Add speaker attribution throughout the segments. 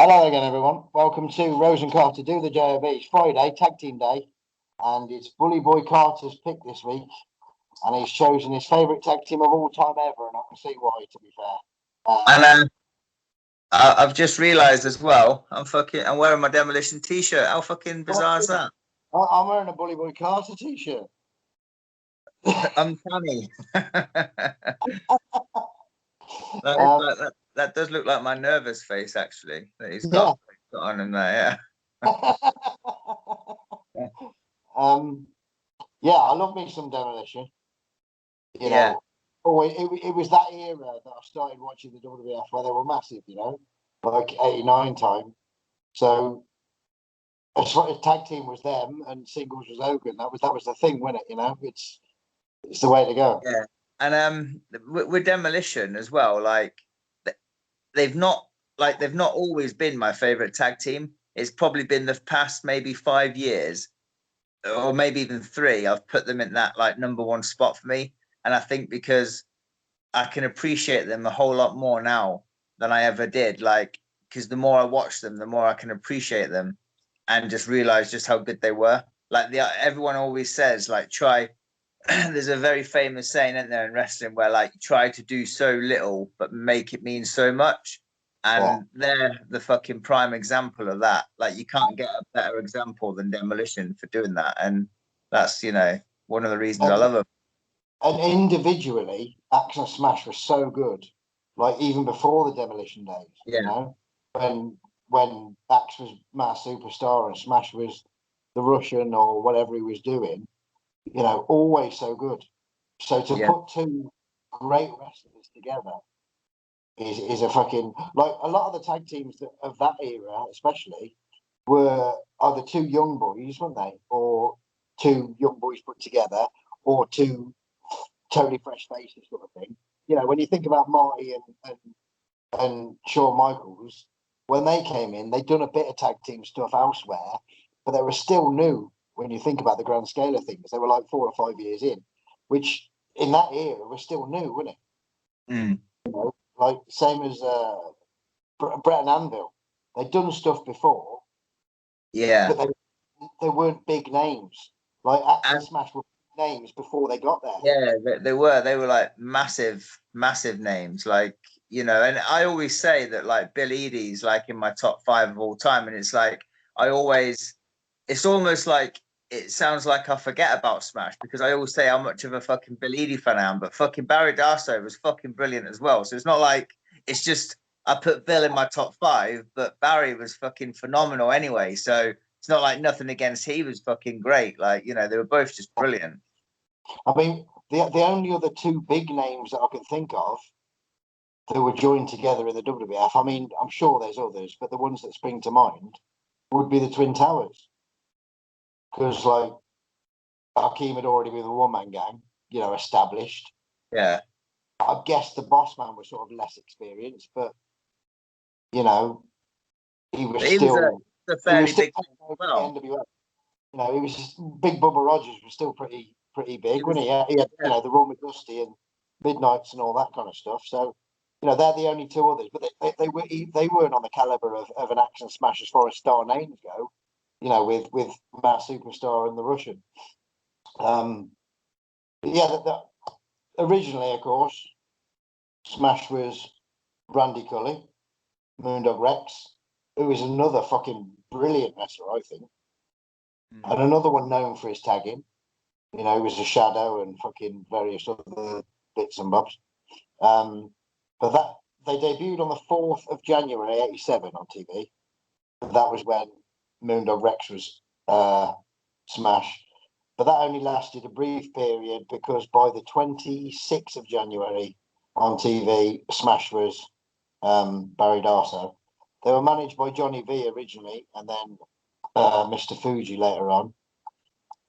Speaker 1: Hello again, everyone. Welcome to Rose and Carter Do the JOB. It's Friday, Tag Team Day, and it's Bully Boy Carter's pick this week, and he's chosen his favourite tag team of all time ever, and I can see why, to be fair.
Speaker 2: And I've just realised as well, I'm wearing my Demolition t-shirt. How fucking bizarre is that?
Speaker 1: I'm wearing a Bully Boy Carter t-shirt.
Speaker 2: I'm funny. That does look like my nervous face, actually. That he's got on in there,
Speaker 1: yeah. I love me some Demolition. You know, it was that era that I started watching the WWF where they were massive. You know, like '89 time. So as far as tag team was them and singles was Hogan. That was the thing, wasn't it? You know, it's the way to go.
Speaker 2: Yeah, and with Demolition as well, like they've not always been my favorite tag team. It's probably been the past maybe 5 years, or maybe even 3. I've put them in that like number one spot for me, and I think because I can appreciate them a whole lot more now than I ever did. Like, because the more I watch them, the more I can appreciate them, and just realize just how good they were. Like everyone always says, like try. There's a very famous saying, isn't there, in wrestling, where like you try to do so little but make it mean so much, and they're the fucking prime example of that. Like you can't get a better example than Demolition for doing that, and that's one of the reasons I love them.
Speaker 1: And individually, Action Smash was so good, like even before the Demolition days. You know, when Axe was Mass Superstar and Smash was the Russian or whatever he was doing. You know, always so good. So to put two great wrestlers together is a fucking, like, a lot of the tag teams of that era, especially, were either two young boys, weren't they, or two young boys put together, or two totally fresh faces, sort of thing. You know, when you think about Marty and Shawn Michaels, when they came in, they'd done a bit of tag team stuff elsewhere, but they were still new. When you think about the grand scale of things, they were like 4 or 5 years in, which in that era was still new, wasn't it?
Speaker 2: Mm.
Speaker 1: You know, like same as Brett and Anvil. They'd done stuff before, but they weren't big names. Like Axe and Smash were big names before they got there.
Speaker 2: Yeah, they were like massive names, like and I always say that like Bill Eadie's like in my top 5 of all time, and it's like it's almost like it sounds like I forget about Smash because I always say how much of a fucking Bill Eadie fan I am, but fucking Barry Darsow was fucking brilliant as well. So it's not like it's just I put Bill in my top 5, but Barry was fucking phenomenal anyway. So it's not like nothing against he was fucking great. Like, they were both just brilliant.
Speaker 1: I mean, the only other 2 big names that I can think of that were joined together in the WWF, I mean, I'm sure there's others, but the ones that spring to mind would be the Twin Towers. Because, like, Hakeem had already been a one-man gang, established.
Speaker 2: Yeah.
Speaker 1: I guess the boss man was sort of less experienced, but, he was still
Speaker 2: a fairly big
Speaker 1: well. NWF. He was just, Big Bubba Rogers was still pretty big, wasn't he? He had, the run with Dusty and Midnights and all that kind of stuff. So, they're the only 2 others, but they weren't on the caliber of an Action Smash as far as star names go. With Matt Superstar and the Russian. Originally, of course, Smash was Randy Cully, Moondog Rex, who is another fucking brilliant wrestler, I think. And another one known for his tagging. He was a Shadow and fucking various other bits and bobs. But they debuted on the 4th of January, 87 on TV. That was when Moondog Rex was Smash. But that only lasted a brief period because by the 26th of January on TV, Smash was Barry Darsow. They were managed by Johnny V originally and then Mr. Fuji later on.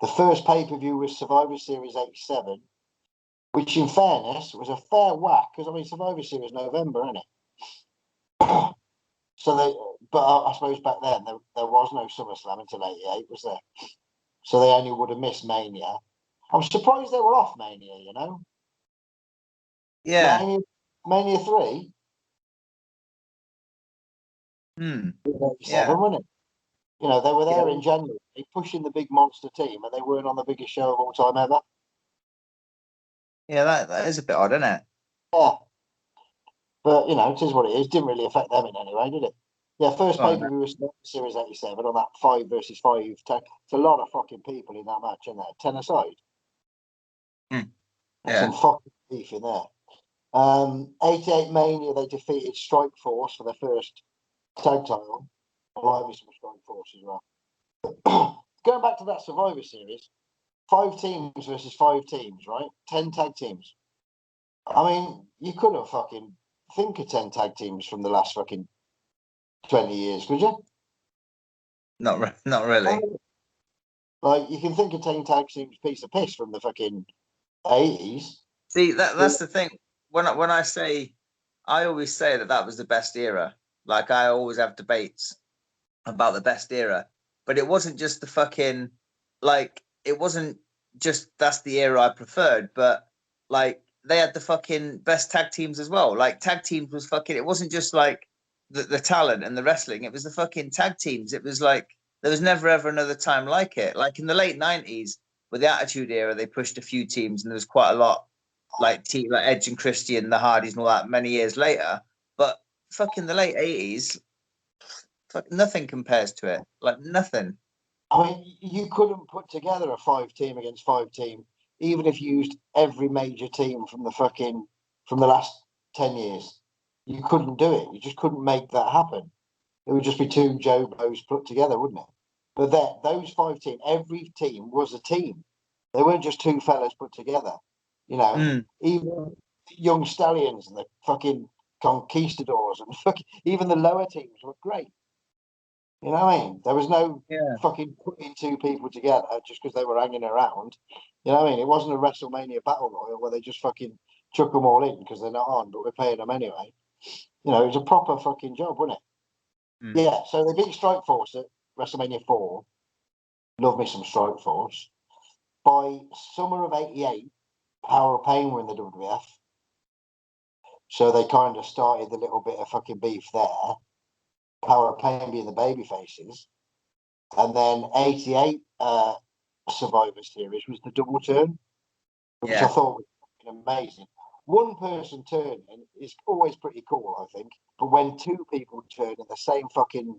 Speaker 1: The first pay-per-view was Survivor Series 87, which in fairness was a fair whack because, I mean, Survivor Series November, isn't it? But I suppose back then there was no SummerSlam until 88, was there? So they only would have missed Mania. I'm surprised they were off Mania,
Speaker 2: Yeah.
Speaker 1: Mania 3? 87, wasn't it? You know, they were there in January, pushing the big monster team, and they weren't on the biggest show of all time ever.
Speaker 2: Yeah, that is a bit odd, isn't it?
Speaker 1: Yeah. But, you know, it is what it is. Didn't really affect them in any way, did it? Yeah, first pay-per-view was Series 87 on that 5 versus 5 tag. It's a lot of fucking people in that match, isn't there? 10 aside. There's some fucking beef in there. 88 Mania, they defeated Strike Force for their first tag title. I like me some Strike Force as well. Going back to that Survivor Series, 5 teams versus 5 teams, right? 10 tag teams. I mean, you couldn't fucking think of 10 tag teams from the last fucking 20 years, could you?
Speaker 2: Not really.
Speaker 1: Like, you can think of 10 tag teams piece of piss from the fucking 80s.
Speaker 2: See, that's the thing. When I say, I always say that was the best era. Like, I always have debates about the best era, but it wasn't just the fucking, like, it wasn't just that's the era I preferred, but like they had the fucking best tag teams as well. Like, tag teams was fucking, it wasn't just like the talent and the wrestling, it was the fucking tag teams. It was like there was never ever another time like it. Like in the late 90s with the Attitude Era, they pushed a few teams and there was quite a lot like Edge and Christian, the Hardys and all that many years later. But fucking the late 80s, nothing compares to it. Like, nothing.
Speaker 1: I mean, you couldn't put together a 5 team against 5 team, even if you used every major team from the last 10 years. You couldn't do it. You just couldn't make that happen. It would just be 2 Jobos put together, wouldn't it? But those 5 teams, every team was a team. They weren't just 2 fellas put together. You know, even Young Stallions and the fucking Conquistadors and even the lower teams were great. You know what I mean? There was no fucking putting 2 people together just because they were hanging around. You know what I mean? It wasn't a WrestleMania Battle Royal where they just fucking chuck them all in because they're not on, but we're paying them anyway. You know, it was a proper fucking job, wasn't it? Yeah, so they beat Strike Force at WrestleMania 4. Love me some Strike Force. By summer of 88, Power of Pain were in the WWF. So they kind of started the little bit of fucking beef there. Power of Pain being the baby faces. And then 88 Survivor Series was the double turn, which I thought was amazing. One person turning is always pretty cool, I think. But when 2 people turn in the same fucking,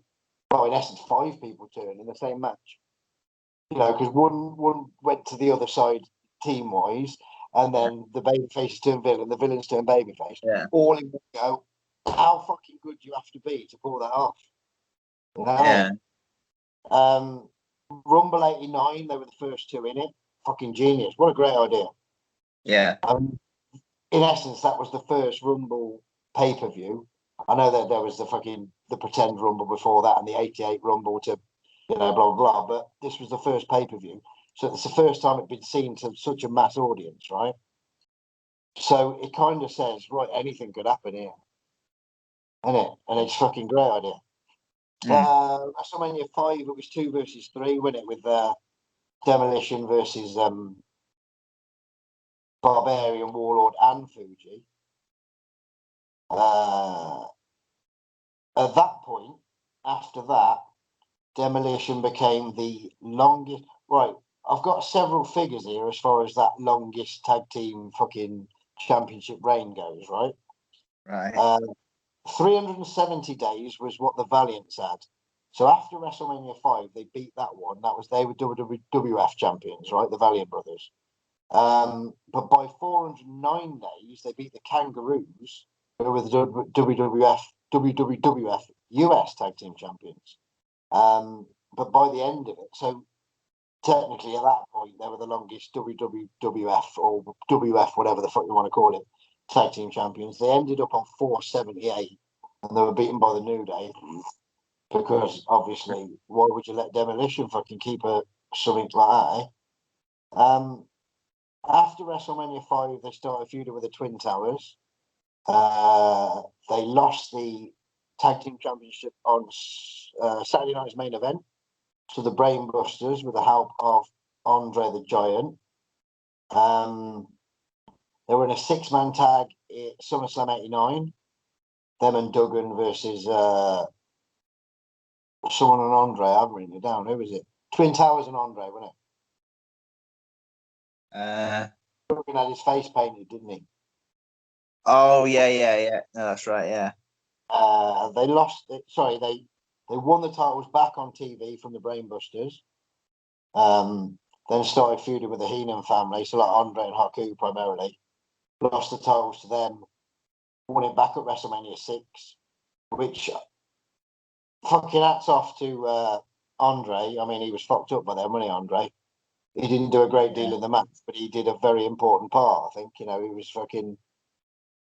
Speaker 1: well, in essence, 5 people turn in the same match, you know, because one went to the other side team wise, and then the baby faces turn villain, the villains turn baby face, all in one go. How fucking good do you have to be to pull that off? You know? Rumble 89, they were the first 2 in it. Fucking genius. What a great idea.
Speaker 2: Yeah.
Speaker 1: In essence, that was the first Rumble pay-per-view. I know that there was the pretend Rumble before that and the 88 Rumble to, you know, blah, blah, blah. But this was the first pay-per-view. So it's the first time it'd been seen to such a mass audience, right? So it kind of says, right, anything could happen here. Isn't it? And it's a fucking great idea. WrestleMania 5, it was 2 versus 3, wasn't it? With Demolition versus Barbarian Warlord and Fuji. At that point, after that, Demolition became the longest. Right, I've got several figures here as far as that longest tag team fucking championship reign goes, right?
Speaker 2: Right.
Speaker 1: 370 days was what the Valiants had. So after WrestleMania 5, they beat that one. They were WWF champions, right? The Valiant Brothers. But by 409 days, they beat the Kangaroos, who were the WWF US Tag Team Champions. But by the end of it, so technically at that point, they were the longest WWF or WF, whatever the fuck you want to call it, Tag Team Champions. They ended up on 478, and they were beaten by the New Day. Because obviously, why would you let Demolition fucking keep something like that? After WrestleMania 5, they started feuding with the Twin Towers. They lost the Tag Team Championship on Saturday night's main event to the Brainbusters with the help of Andre the Giant. They were in a 6-man tag at SummerSlam 89. Them and Duggan versus someone and Andre. I've written it down. Who was it? Twin Towers and Andre, wasn't
Speaker 2: Uh,
Speaker 1: it? He had his face painted, didn't he?
Speaker 2: oh yeah. No, that's right. Yeah.
Speaker 1: They lost. Sorry, they won the titles back on TV from the Brainbusters. Then started feuding with the Heenan family, so like Andre and Haku primarily. Lost the titles to them. Won it back at WrestleMania 6, which fucking hats off to Andre. I mean, he was fucked up by them, wasn't he, Andre? He didn't do a great deal in the match, but he did a very important part. I think, he was fucking.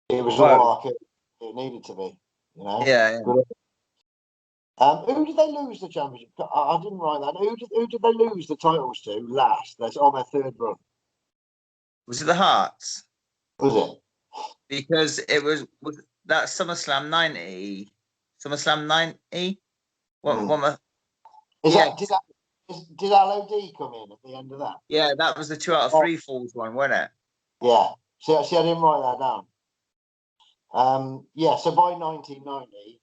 Speaker 1: It was all like it needed to be,
Speaker 2: Yeah.
Speaker 1: Who did they lose the championship? I didn't write that. Who did they lose the titles to last? That's on their third run.
Speaker 2: Was it the Hearts?
Speaker 1: Was it?
Speaker 2: Because it was that SummerSlam 90. SummerSlam 90?
Speaker 1: Did LOD come in at the end of that?
Speaker 2: Yeah, that was the 2 out of 3 falls one, wasn't it?
Speaker 1: Yeah. See, I didn't write that down. So by 1990,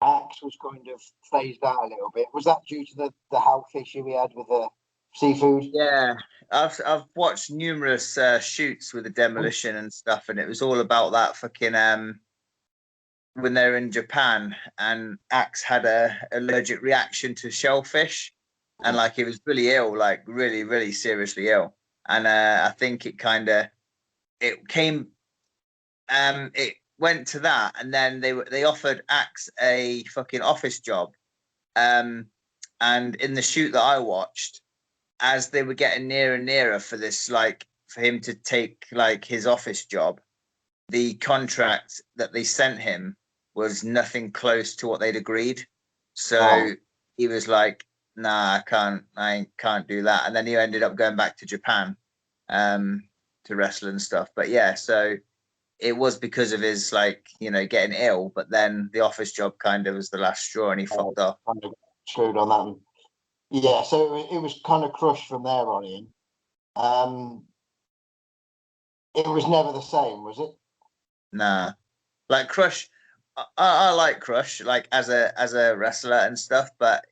Speaker 1: Axe was kind of phased out a little bit. Was that due to the health issue he had with the seafood?
Speaker 2: Yeah, I've watched numerous shoots with the Demolition and stuff, and it was all about that fucking when they were in Japan and Axe had a allergic reaction to shellfish, and like he was really ill, like really, really seriously ill. And I think it went to that, and then they offered Axe a fucking office job. And in the shoot that I watched, as they were getting nearer and nearer for this, like for him to take like his office job, the contract that they sent him was nothing close to what they'd agreed. So he was like, "Nah, I can't do that." And then he ended up going back to Japan to wrestle and stuff. But yeah, so it was because of his getting ill. But then the office job kind of was the last straw, and he fucked off.
Speaker 1: Kind of screwed on that one. Yeah, so it was kind of crushed from there on in. It was never the same, was it?
Speaker 2: Nah, like Crush. I like Crush, like as a wrestler and stuff, but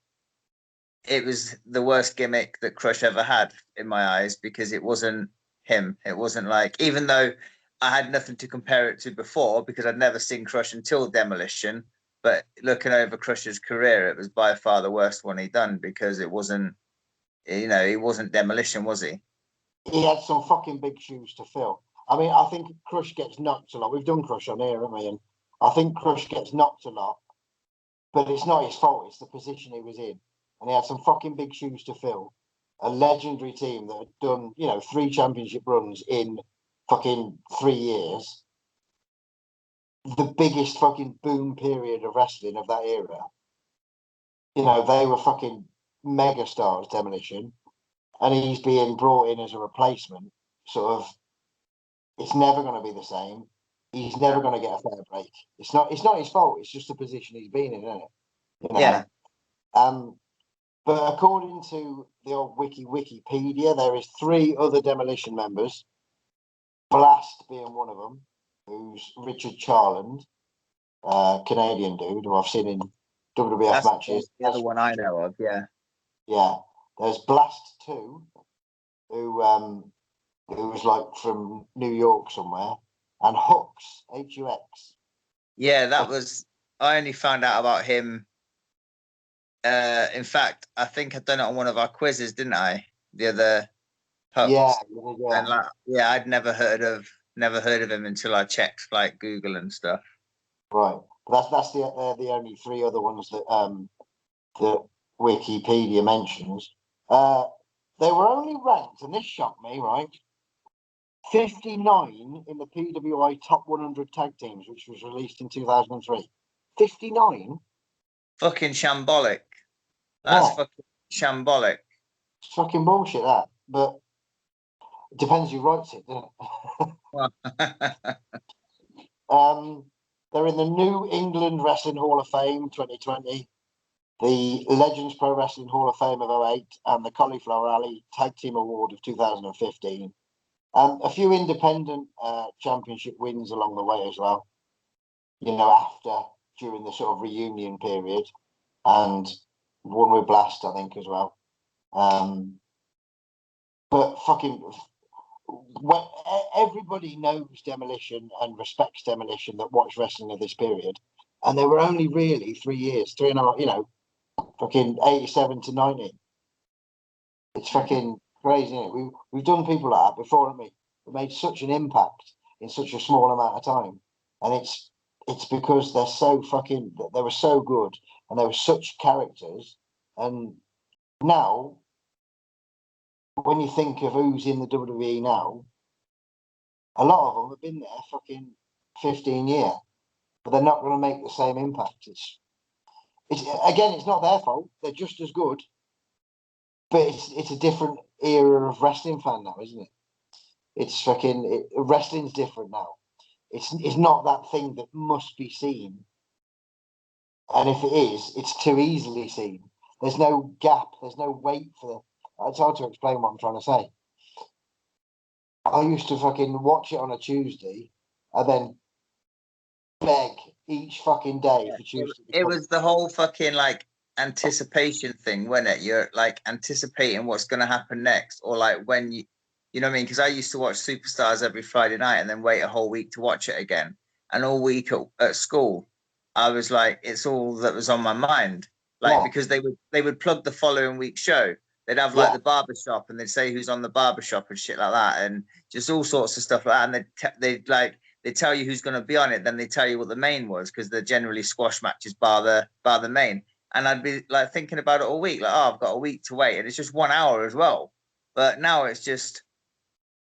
Speaker 2: it was the worst gimmick that Crush ever had in my eyes because it wasn't him. It wasn't like, even though I had nothing to compare it to before because I'd never seen Crush until Demolition. But looking over Crush's career, it was by far the worst one he'd done because it wasn't, he wasn't Demolition, was he?
Speaker 1: He had some fucking big shoes to fill. I mean, I think Crush gets knocked a lot. We've done Crush on here, haven't we? And I think Crush gets knocked a lot, but it's not his fault. It's the position he was in. And he had some fucking big shoes to fill. A legendary team that had done, 3 championship runs in fucking 3 years. The biggest fucking boom period of wrestling of that era. They were fucking mega stars, Demolition. And he's being brought in as a replacement. Sort of, it's never going to be the same. He's never going to get a fair break. It's not his fault. It's just the position he's been in, isn't it?
Speaker 2: Yeah.
Speaker 1: But according to the old Wikipedia, there is 3 other Demolition members. Blast being one of them, who's Richard Charland, Canadian dude who I've seen in WWF matches.
Speaker 2: The other one I know of, yeah.
Speaker 1: Yeah. There's Blast 2, who was like from New York somewhere, and Hux, Hux.
Speaker 2: Yeah, I only found out about him. In fact, I think I'd done it on one of our quizzes, didn't I? The other Hux.
Speaker 1: Yeah.
Speaker 2: And I'd never heard of him until I checked like Google and stuff.
Speaker 1: Right. That's the only 3 other ones that Wikipedia mentions. They were only ranked, and this shocked me, right? 59 in the PWI Top 100 Tag Teams, which was released in 2003. 59?
Speaker 2: Fucking shambolic. That's fucking shambolic.
Speaker 1: It's fucking bullshit, that. But it depends who writes it, doesn't it? They're in the New England Wrestling Hall of Fame 2020, the Legends Pro Wrestling Hall of Fame of 2008, and the Cauliflower Alley Tag Team Award of 2015. A few independent championship wins along the way as well, during the sort of reunion period. and one with Blast, I think, as well. But fucking, when everybody knows Demolition and respects Demolition that watch wrestling of this period, and they were only really 3 years, 3.5, fucking 87 to 90. It's fucking crazy, isn't it? We've done people like that before, haven't we? We made such an impact in such a small amount of time, and it's because they were so good and they were such characters. And now, when you think of who's in the WWE now, a lot of them have been there fucking 15 years, but they're not going to make the same impact. It's not their fault. They're just as good, but it's a different era of wrestling fan now, isn't it? It's fucking wrestling's different now. It's not that thing that must be seen, and if it is, it's too easily seen. There's no gap. There's no wait for the. It's hard to explain what I'm trying to say. I used to fucking watch it on a Tuesday, and then beg each fucking day for Tuesday.
Speaker 2: It was the whole fucking like anticipation thing, wasn't it? You're like anticipating what's going to happen next, or like when you know what I mean? Because I used to watch Superstars every Friday night and then wait a whole week to watch it again. And all week at school, I was like, it's all that was on my mind. Like, because they would plug the following week's show. They'd have like the barbershop and they'd say who's on the barbershop and shit like that. And just all sorts of stuff like that. And they tell you who's going to be on it. Then they tell you what the main was, because they're generally squash matches bar the main. And I'd be like thinking about it all week. Like, oh, I've got a week to wait. And it's just 1 hour as well. But now it's just,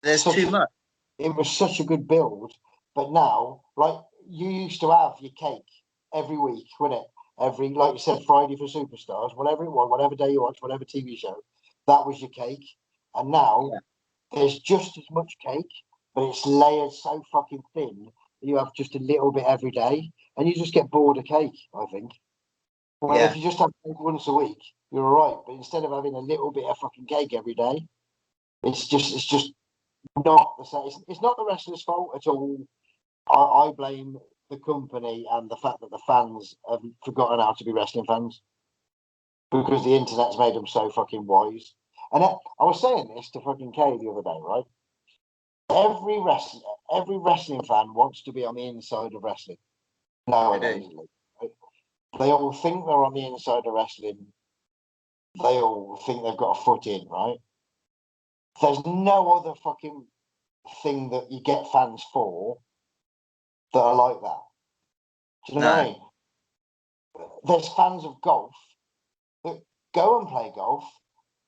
Speaker 2: there's too much.
Speaker 1: It was such a good build, but now, like, you used to have your cake every week, wouldn't it? Every, like you said, Friday for Superstars, whatever it was, whatever day you watched, whatever TV show, that was your cake. And now there's just as much cake, but it's layered so fucking thin that you have just a little bit every day, and you just get bored of cake, I think. Well, if you just have cake once a week, you're all right. But instead of having a little bit of fucking cake every day, it's just not the same. It's not the wrestlers' fault at all. I blame the company and the fact that the fans have forgotten how to be wrestling fans, because the internet's made them so fucking wise. And I was saying this to fucking Kay the other day, right? Every wrestling fan wants to be on the inside of wrestling nowadays. Right? They all think they're on the inside of wrestling. They all think they've got a foot in, right? There's no other fucking thing that you get fans for that are like that. Do you know what I mean? There's fans of golf that go and play golf,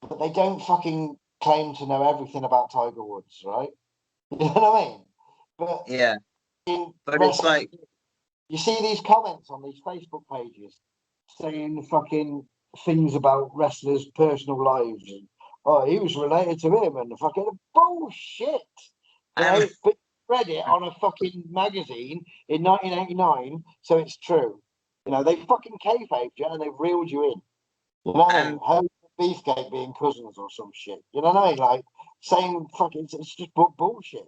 Speaker 1: but they don't fucking claim to know everything about Tiger Woods, right? You know what I mean? But it's like, you see these comments on these Facebook pages saying fucking things about wrestlers' personal lives, and he was related to him, and fucking bullshit. You know, but you read it on a fucking magazine in 1989, so it's true. You know, they fucking kayfabed you and they reeled you in. You know what I mean? How Beefcake being cousins or some shit. You know what I mean? Like, saying fucking, it's just bullshit.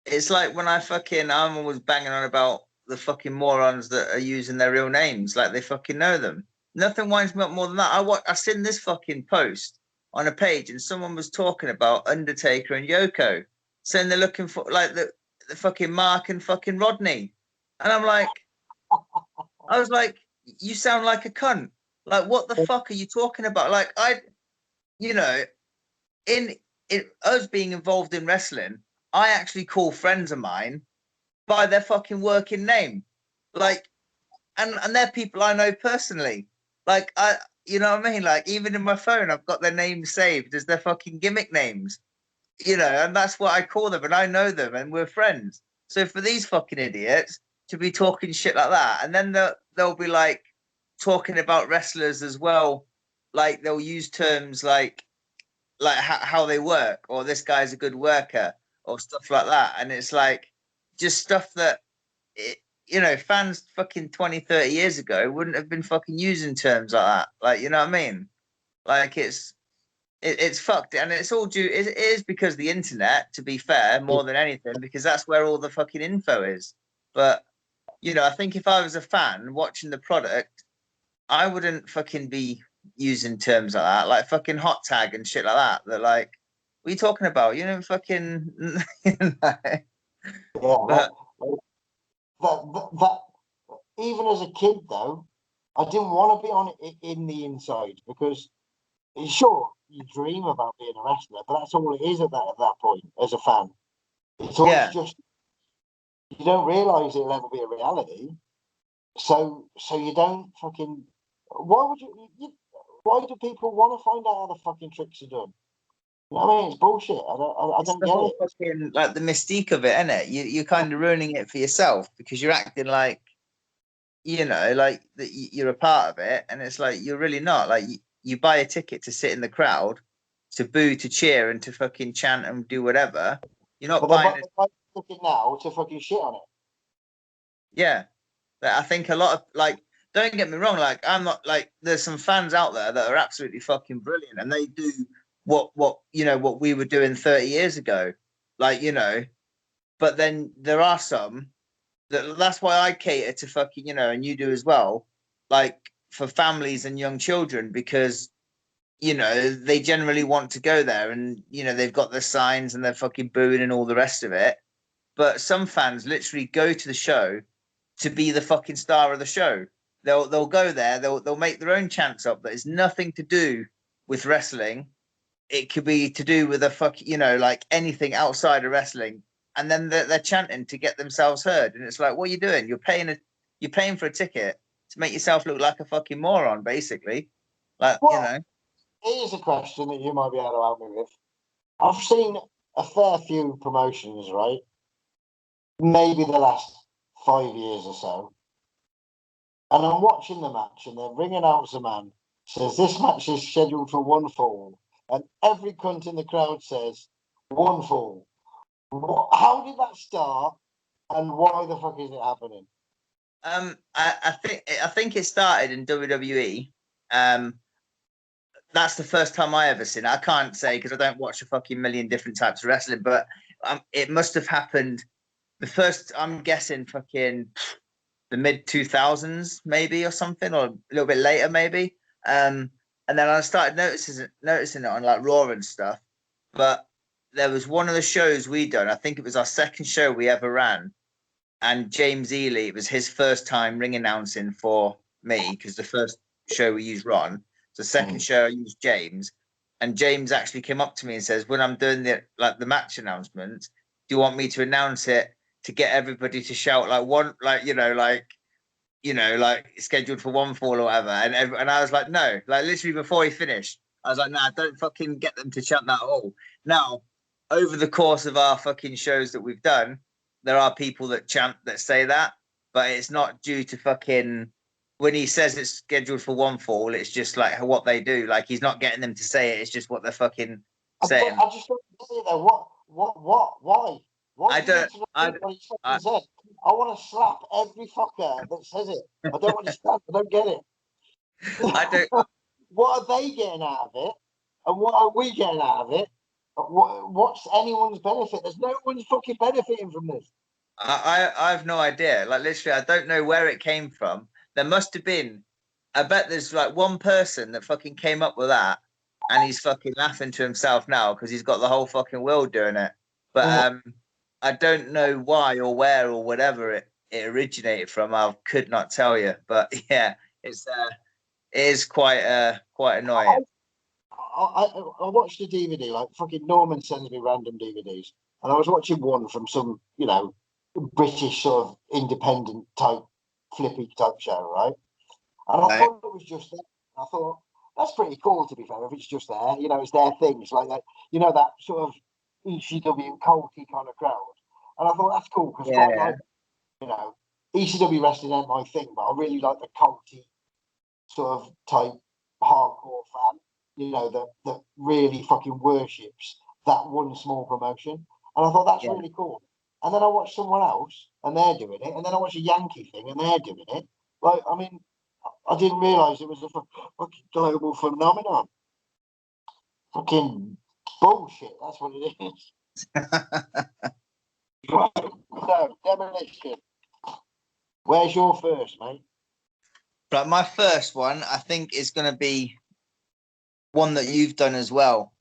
Speaker 2: It's like when I'm always banging on about the fucking morons that are using their real names, like they fucking know them. Nothing winds me up more than that. I seen this fucking post on a page and someone was talking about Undertaker and Yoko, saying they're looking for like the fucking Mark and fucking Rodney. And I'm like, I was like, you sound like a cunt. Like, what the fuck are you talking about? Like, in us being involved in wrestling, I actually call friends of mine by their fucking working name. Like, and they're people I know personally. Like, you know what I mean? Like, even in my phone, I've got their names saved as their fucking gimmick names. You know, and that's what I call them, and I know them, and we're friends. So for these fucking idiots to be talking shit like that, and then they'll be like talking about wrestlers as well, like they'll use terms like how they work, or this guy's a good worker, or stuff like that, and it's like just stuff that fans fucking 20, 30 years ago wouldn't have been fucking using terms like that. Like, you know what I mean? Like, it's fucked, and it's all due. It is because of the internet, to be fair, more than anything, because that's where all the fucking info is. But I think if I was a fan watching the product, I wouldn't fucking be using terms like that, like fucking hot tag and shit like that. That like, what are you talking about? You know, fucking.
Speaker 1: Yeah,
Speaker 2: But
Speaker 1: that even as a kid though, I didn't want to be on it in the inside because sure you dream about being a wrestler, but that's all it is at that point as a fan. It's always
Speaker 2: yeah,
Speaker 1: just you don't realise it'll ever be a reality. So you don't fucking. Why would you? Why do people want to find out how the fucking tricks are done? You know what I mean? It's bullshit. I
Speaker 2: it's
Speaker 1: don't
Speaker 2: the
Speaker 1: get
Speaker 2: whole
Speaker 1: it.
Speaker 2: fucking like the mystique of it, isn't it? You're kind of ruining it for yourself because you're acting like you know, like that you're a part of it, and it's like you're really not. Like you buy a ticket to sit in the crowd, to boo, to cheer, and to fucking chant and do whatever. You're
Speaker 1: But
Speaker 2: not
Speaker 1: they're
Speaker 2: buying a
Speaker 1: looking now to fucking shit on it.
Speaker 2: yeah. I think a lot of like, don't get me wrong, like I'm not like there's some fans out there that are absolutely fucking brilliant, and they do what you know what we were doing 30 years ago, like you know. But then there are some that's why I cater to fucking you know, and you do as well, like for families and young children because you know they generally want to go there, and you know they've got their signs and they're fucking booing and all the rest of it. But some fans literally go to the show to be the fucking star of the show. They'll go there. They'll make their own chants up that is nothing to do with wrestling. It could be to do with a fuck, you know, like anything outside of wrestling. And then they're chanting to get themselves heard. And it's like, what are you doing? You're paying for a ticket to make yourself look like a fucking moron, basically. Like, you
Speaker 1: Well,
Speaker 2: know,
Speaker 1: here's a question that you might be able to help me with. I've seen a fair few promotions, right? Maybe the last 5 years or so, and I'm watching the match, and they're ringing out the man says this match is scheduled for one fall, and every cunt in the crowd says one fall. How did that start, and why the fuck is it happening?
Speaker 2: I think it started in WWE. That's the first time I ever seen it. I can't say because I don't watch a fucking million different types of wrestling, but it must have happened the first. I'm guessing fucking the mid 2000s maybe or something, or a little bit later maybe. And then I started noticing it on like Raw and stuff. But there was one of the shows we done. I think it was our second show we ever ran, and James Ely. It was his first time ring announcing for me because the first show we used Ron. The second show I used James, and James actually came up to me and says, "When I'm doing the match announcement, do you want me to announce it to get everybody to shout like one like like scheduled for one fall or whatever?" And I was like, "No!" Like literally before he finished, I was like, "Nah, don't fucking get them to chant that at all." Now, over the course of our fucking shows that we've done, there are people that chant that say that, but it's not due to fucking when he says it's scheduled for one fall, it's just like what they do. Like he's not getting them to say it, it's just what they're fucking saying.
Speaker 1: I just don't get it though. Why? Why
Speaker 2: I
Speaker 1: do you need
Speaker 2: don't
Speaker 1: to
Speaker 2: I
Speaker 1: repeat what he
Speaker 2: I,
Speaker 1: fucking said? I want to slap every fucker that says it. I don't understand. I don't get it.
Speaker 2: I don't
Speaker 1: What are they getting out of it? And what are we getting out of it? What's anyone's benefit? There's no one's fucking benefiting from this.
Speaker 2: I have no idea. Like literally, I don't know where it came from. There must have been. I bet there's like one person that fucking came up with that, and he's fucking laughing to himself now because he's got the whole fucking world doing it. But I don't know why or where or whatever it originated from. I could not tell you. But yeah, it is quite annoying.
Speaker 1: I watched a DVD, like fucking Norman sends me random DVDs, and I was watching one from some, British sort of independent type, flippy type show, right? And I
Speaker 2: Right?
Speaker 1: thought it was just there. I thought that's pretty cool, to be fair. If it's just there, it's their thing. It's like that, that sort of ECW culty kind of crowd. And I thought that's cool because
Speaker 2: Yeah,
Speaker 1: you know, ECW wrestling ain't my thing, but I really like the culty sort of type hardcore fan, that really fucking worships that one small promotion. And I thought that's
Speaker 2: yeah.
Speaker 1: really cool. And then I watched someone else and they're doing it. And then I watched a Yankee thing and they're doing it. Like, I mean, I didn't realise it was a fucking global phenomenon. Fucking bullshit. That's what it is. So, Demolition. Where's your first, mate?
Speaker 2: But my first one, I think, is going to be one that you've done as well.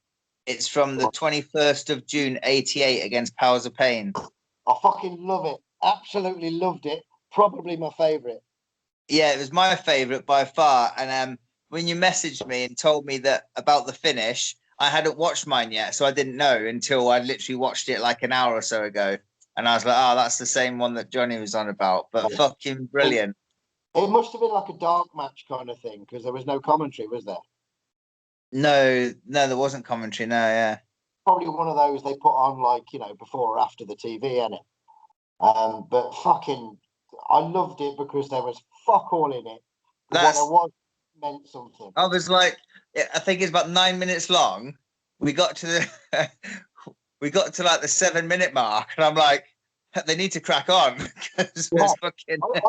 Speaker 2: It's from the 21st of June, 88 against Powers of Pain.
Speaker 1: I fucking love it. Absolutely loved it. Probably my favourite.
Speaker 2: Yeah, it was my favourite by far. And when you messaged me and told me that about the finish, I hadn't watched mine yet, so I didn't know until I literally watched it like an hour or so ago. And I was like, oh, that's the same one that Johnny was on about. But fucking brilliant.
Speaker 1: It must have been like a dark match kind of thing because there was no commentary, was there?
Speaker 2: No, there wasn't commentary. No, yeah.
Speaker 1: Probably one of those they put on like, before or after the TV, innit? But fucking, I loved it because there was fuck all in it. But what there was meant something.
Speaker 2: I was like, I think it's about 9 minutes long. We got to the, we got to like the 7 minute mark, and I'm like, they need to crack on because
Speaker 1: Yeah.
Speaker 2: fucking.
Speaker 1: I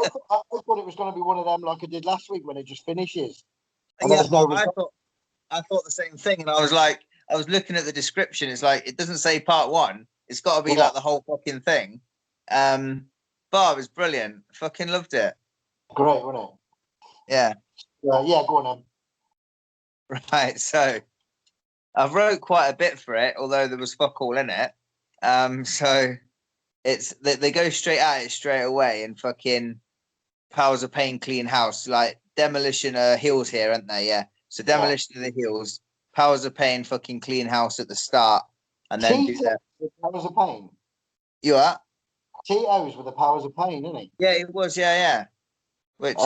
Speaker 1: thought it was going to be one of them like I did last week when it just finishes. And
Speaker 2: Yeah, I thought the same thing, and I was like, I was looking at the description. It's like it doesn't say part one. It's got to be like the whole fucking thing. But it was brilliant. Fucking loved it.
Speaker 1: Great, wasn't it?
Speaker 2: Yeah.
Speaker 1: Yeah, go on then.
Speaker 2: Right. So I've wrote quite a bit for it, although there was fuck all in it. So it's they go straight at it straight away, and fucking Powers of Pain clean house. Like Demolition are heels here, aren't they? Yeah. So Demolition are the heels. Powers of Pain fucking clean house at the start, and then do that.
Speaker 1: Powers of Pain.
Speaker 2: You are?
Speaker 1: Tito's with the Powers of Pain, isn't he?
Speaker 2: Yeah, it was. Yeah. Which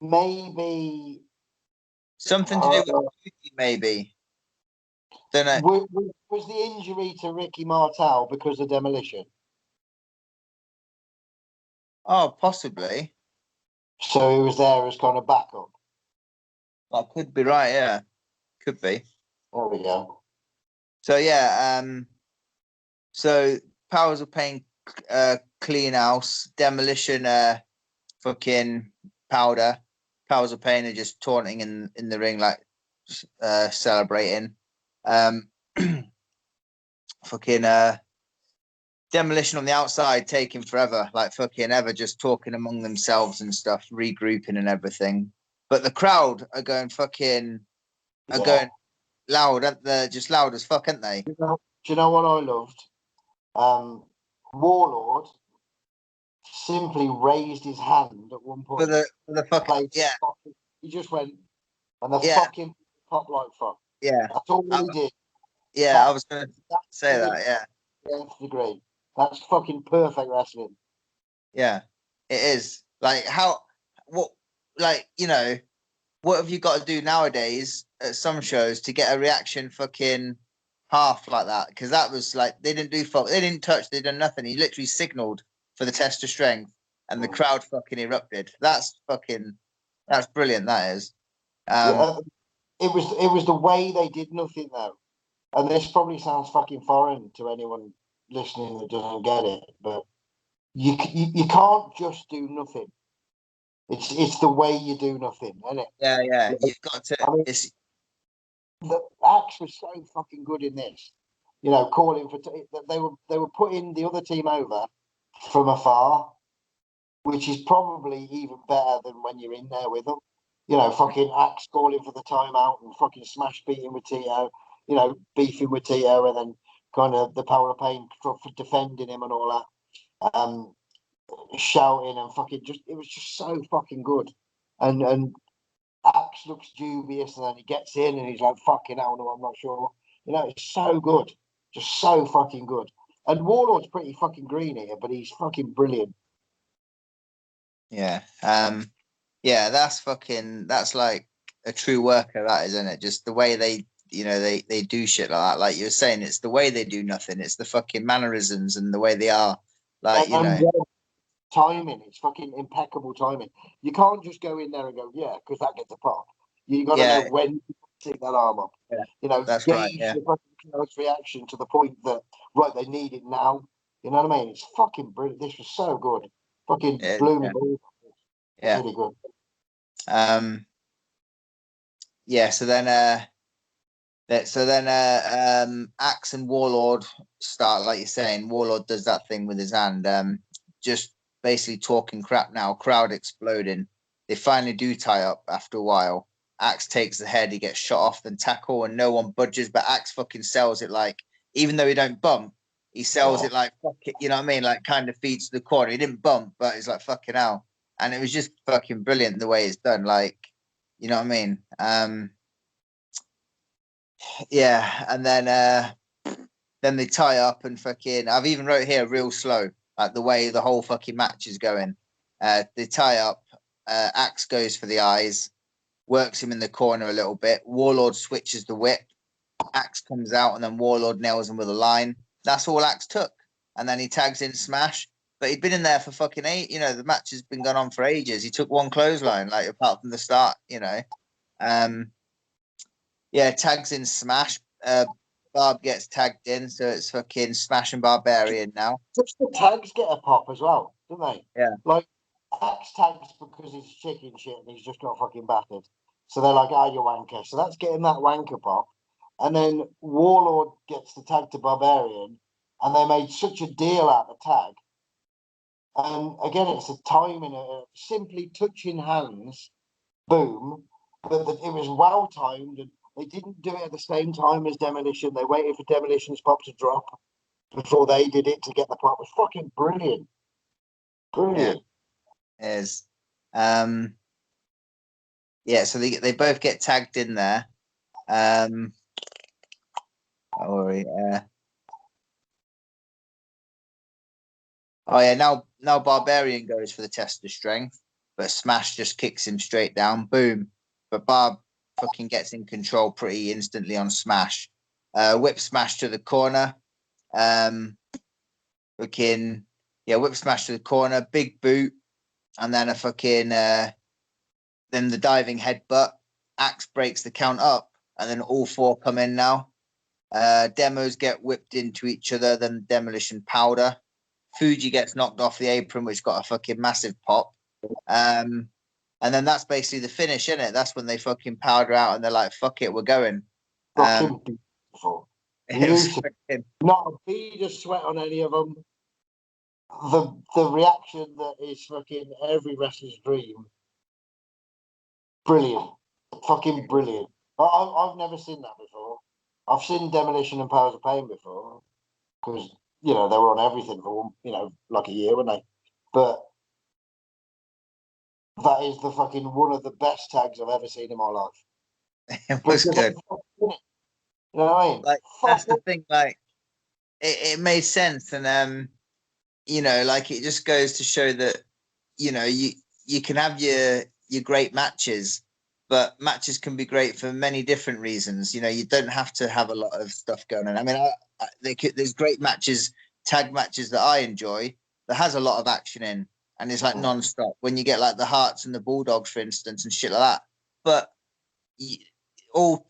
Speaker 1: maybe
Speaker 2: something to do with beauty, maybe. Don't know.
Speaker 1: Was the injury to Ricky Martel because of Demolition?
Speaker 2: Oh, possibly.
Speaker 1: So he was there as kind of backup.
Speaker 2: That could be right. Yeah, could be.
Speaker 1: There we go.
Speaker 2: So yeah, so Powers of Pain, clean house, Demolition, fucking powder. Powers of Pain are just taunting in the ring, like celebrating. Fucking Demolition on the outside taking forever, like fucking ever, just talking among themselves and stuff, regrouping and everything. But the crowd are going fucking going loud, aren't they? Just loud as fuck, aren't they?
Speaker 1: Do you know what I loved? Warlord simply raised his hand at one point.
Speaker 2: For the fucking
Speaker 1: He just went and the fucking pop like fuck.
Speaker 2: Yeah,
Speaker 1: that's all he did.
Speaker 2: Yeah, I was going to say that. Yeah,
Speaker 1: nth degree. That's fucking perfect wrestling.
Speaker 2: Yeah, it is. Like what have you got to do nowadays at some shows to get a reaction fucking half like that? Because that was like they didn't do fuck, they didn't touch, they done nothing. He literally signaled for the test of strength, and the crowd fucking erupted. That's brilliant. That is.
Speaker 1: It was the way they did nothing though, and this probably sounds fucking foreign to anyone listening that doesn't get it, but you can't just do nothing. It's the way you do nothing, isn't it?
Speaker 2: Yeah. You've got to.
Speaker 1: I mean, the acts were so fucking good in this. Calling for they were putting the other team over from afar, which is probably even better than when you're in there with them. Fucking Axe calling for the timeout and fucking Smash beating with Tito, beefing with Tito, and then kind of the Power of Pain for defending him and all that. Shouting and fucking it was just so fucking good. And Axe looks dubious, and then he gets in and he's like, fucking hell, no, I'm not sure. It's so good. Just so fucking good. And Warlord's pretty fucking green here, but he's fucking brilliant.
Speaker 2: Yeah. That's like a true worker, that isn't it? Just the way they do shit like that. Like you were saying, it's the way they do nothing. It's the fucking mannerisms and the way they are. Like,
Speaker 1: timing, it's fucking impeccable timing. You can't just go in there and go, yeah, because that gets a pop. You got to know when to take that arm up.
Speaker 2: That's
Speaker 1: gauge
Speaker 2: right. Yeah.
Speaker 1: the fucking crowd's reaction to the point that they need it now. You know what I mean? It's fucking brilliant. This was so good. Fucking blew me.
Speaker 2: Yeah.
Speaker 1: Really good.
Speaker 2: So then Axe and Warlord start, like you're saying. Warlord does that thing with his hand, just basically talking crap now. Crowd exploding. they finally do tie up after a while. Axe takes the head, he gets shot off, then tackle, and no one budges. But Axe fucking sells it like, even though he don't bump, he sells it like, fuck it, you know what I mean? Like, kind of feeds to the corner. He didn't bump, but he's like, fucking hell. And it was just fucking brilliant the way it's done. Like, you know what I mean? Yeah, and then they tie up and fucking. I've even wrote here real slow, like the way the whole fucking match is going. They tie up. Axe goes for the eyes, works him in the corner a little bit. Warlord switches the whip. Axe comes out, and then Warlord nails him with a line. That's all Axe took, and then he tags in Smash. But he'd been in there for fucking eight. You know, the match has been going on for ages. He took one clothesline, like apart from the start. You know, yeah, tags in Smash. Barb gets tagged in, so it's fucking Smash and Barbarian now.
Speaker 1: Just the tags get a pop as well, don't they?
Speaker 2: Yeah.
Speaker 1: Like, Axe tags because he's chicken shit and he's just got fucking battered. So they're like, you wanker. So that's getting that wanker pop. And then Warlord gets the tag to Barbarian, and they made such a deal out of the tag. And again, it's a timing, simply touching hands, boom. But it was well timed, and they didn't do it at the same time as Demolition. They waited for Demolition's pop to drop before they did it to get the pop. It was fucking brilliant. Brilliant.
Speaker 2: Yeah, it is. Yeah, so they both get tagged in there. Don't worry. Oh yeah, now Barbarian goes for the test of strength, but Smash just kicks him straight down. Boom. But Barb fucking gets in control pretty instantly on Smash. Whip Smash to the corner. Fucking whip Smash to the corner, big boot, and then a fucking then the diving headbutt. Axe breaks the count up, and then all four come in now. Demos get whipped into each other, then Demolition powder. Fuji gets knocked off the apron, which got a fucking massive pop. And then that's basically the finish, isn't it? That's when they fucking powder out and they're like, fuck it, we're going.
Speaker 1: Fucking beautiful.
Speaker 2: Fucking...
Speaker 1: Not a bead of sweat on any of them. The reaction that is fucking every wrestler's dream. Brilliant. Fucking brilliant. I've never seen that before. I've seen Demolition and Powers of Pain before because, you know, they were on everything for, you know, like a year, weren't they? But that is the fucking one of the best tags I've ever seen in my life.
Speaker 2: It was good.
Speaker 1: You know what I mean?
Speaker 2: Like, that's the thing, like, it made sense. And, you know, like, it just goes to show that, you know, you can have your great matches, but matches can be great for many different reasons. You know, you don't have to have a lot of stuff going on. I mean, there's great matches, tag matches that I enjoy that has a lot of action in, and it's like non-stop. When you get like the Hearts and the Bulldogs, for instance, and shit like that. But all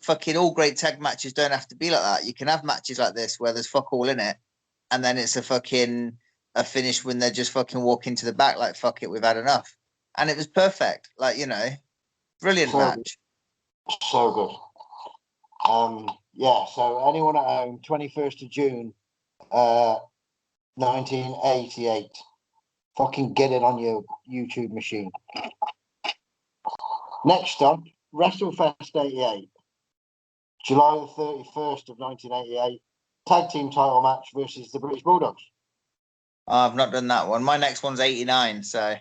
Speaker 2: great tag matches don't have to be like that. You can have matches like this where there's fuck all in it, and then it's a finish when they're just fucking walking to the back like, fuck it, we've had enough. And it was perfect. Like, you know, brilliant match.
Speaker 1: So good. Yeah, so anyone at home, 21st of June, 1988. Fucking get it on your YouTube machine. Next up, WrestleFest 88. July the 31st of 1988. Tag team title match versus the British Bulldogs.
Speaker 2: I've not done that one. My next one's 89, so.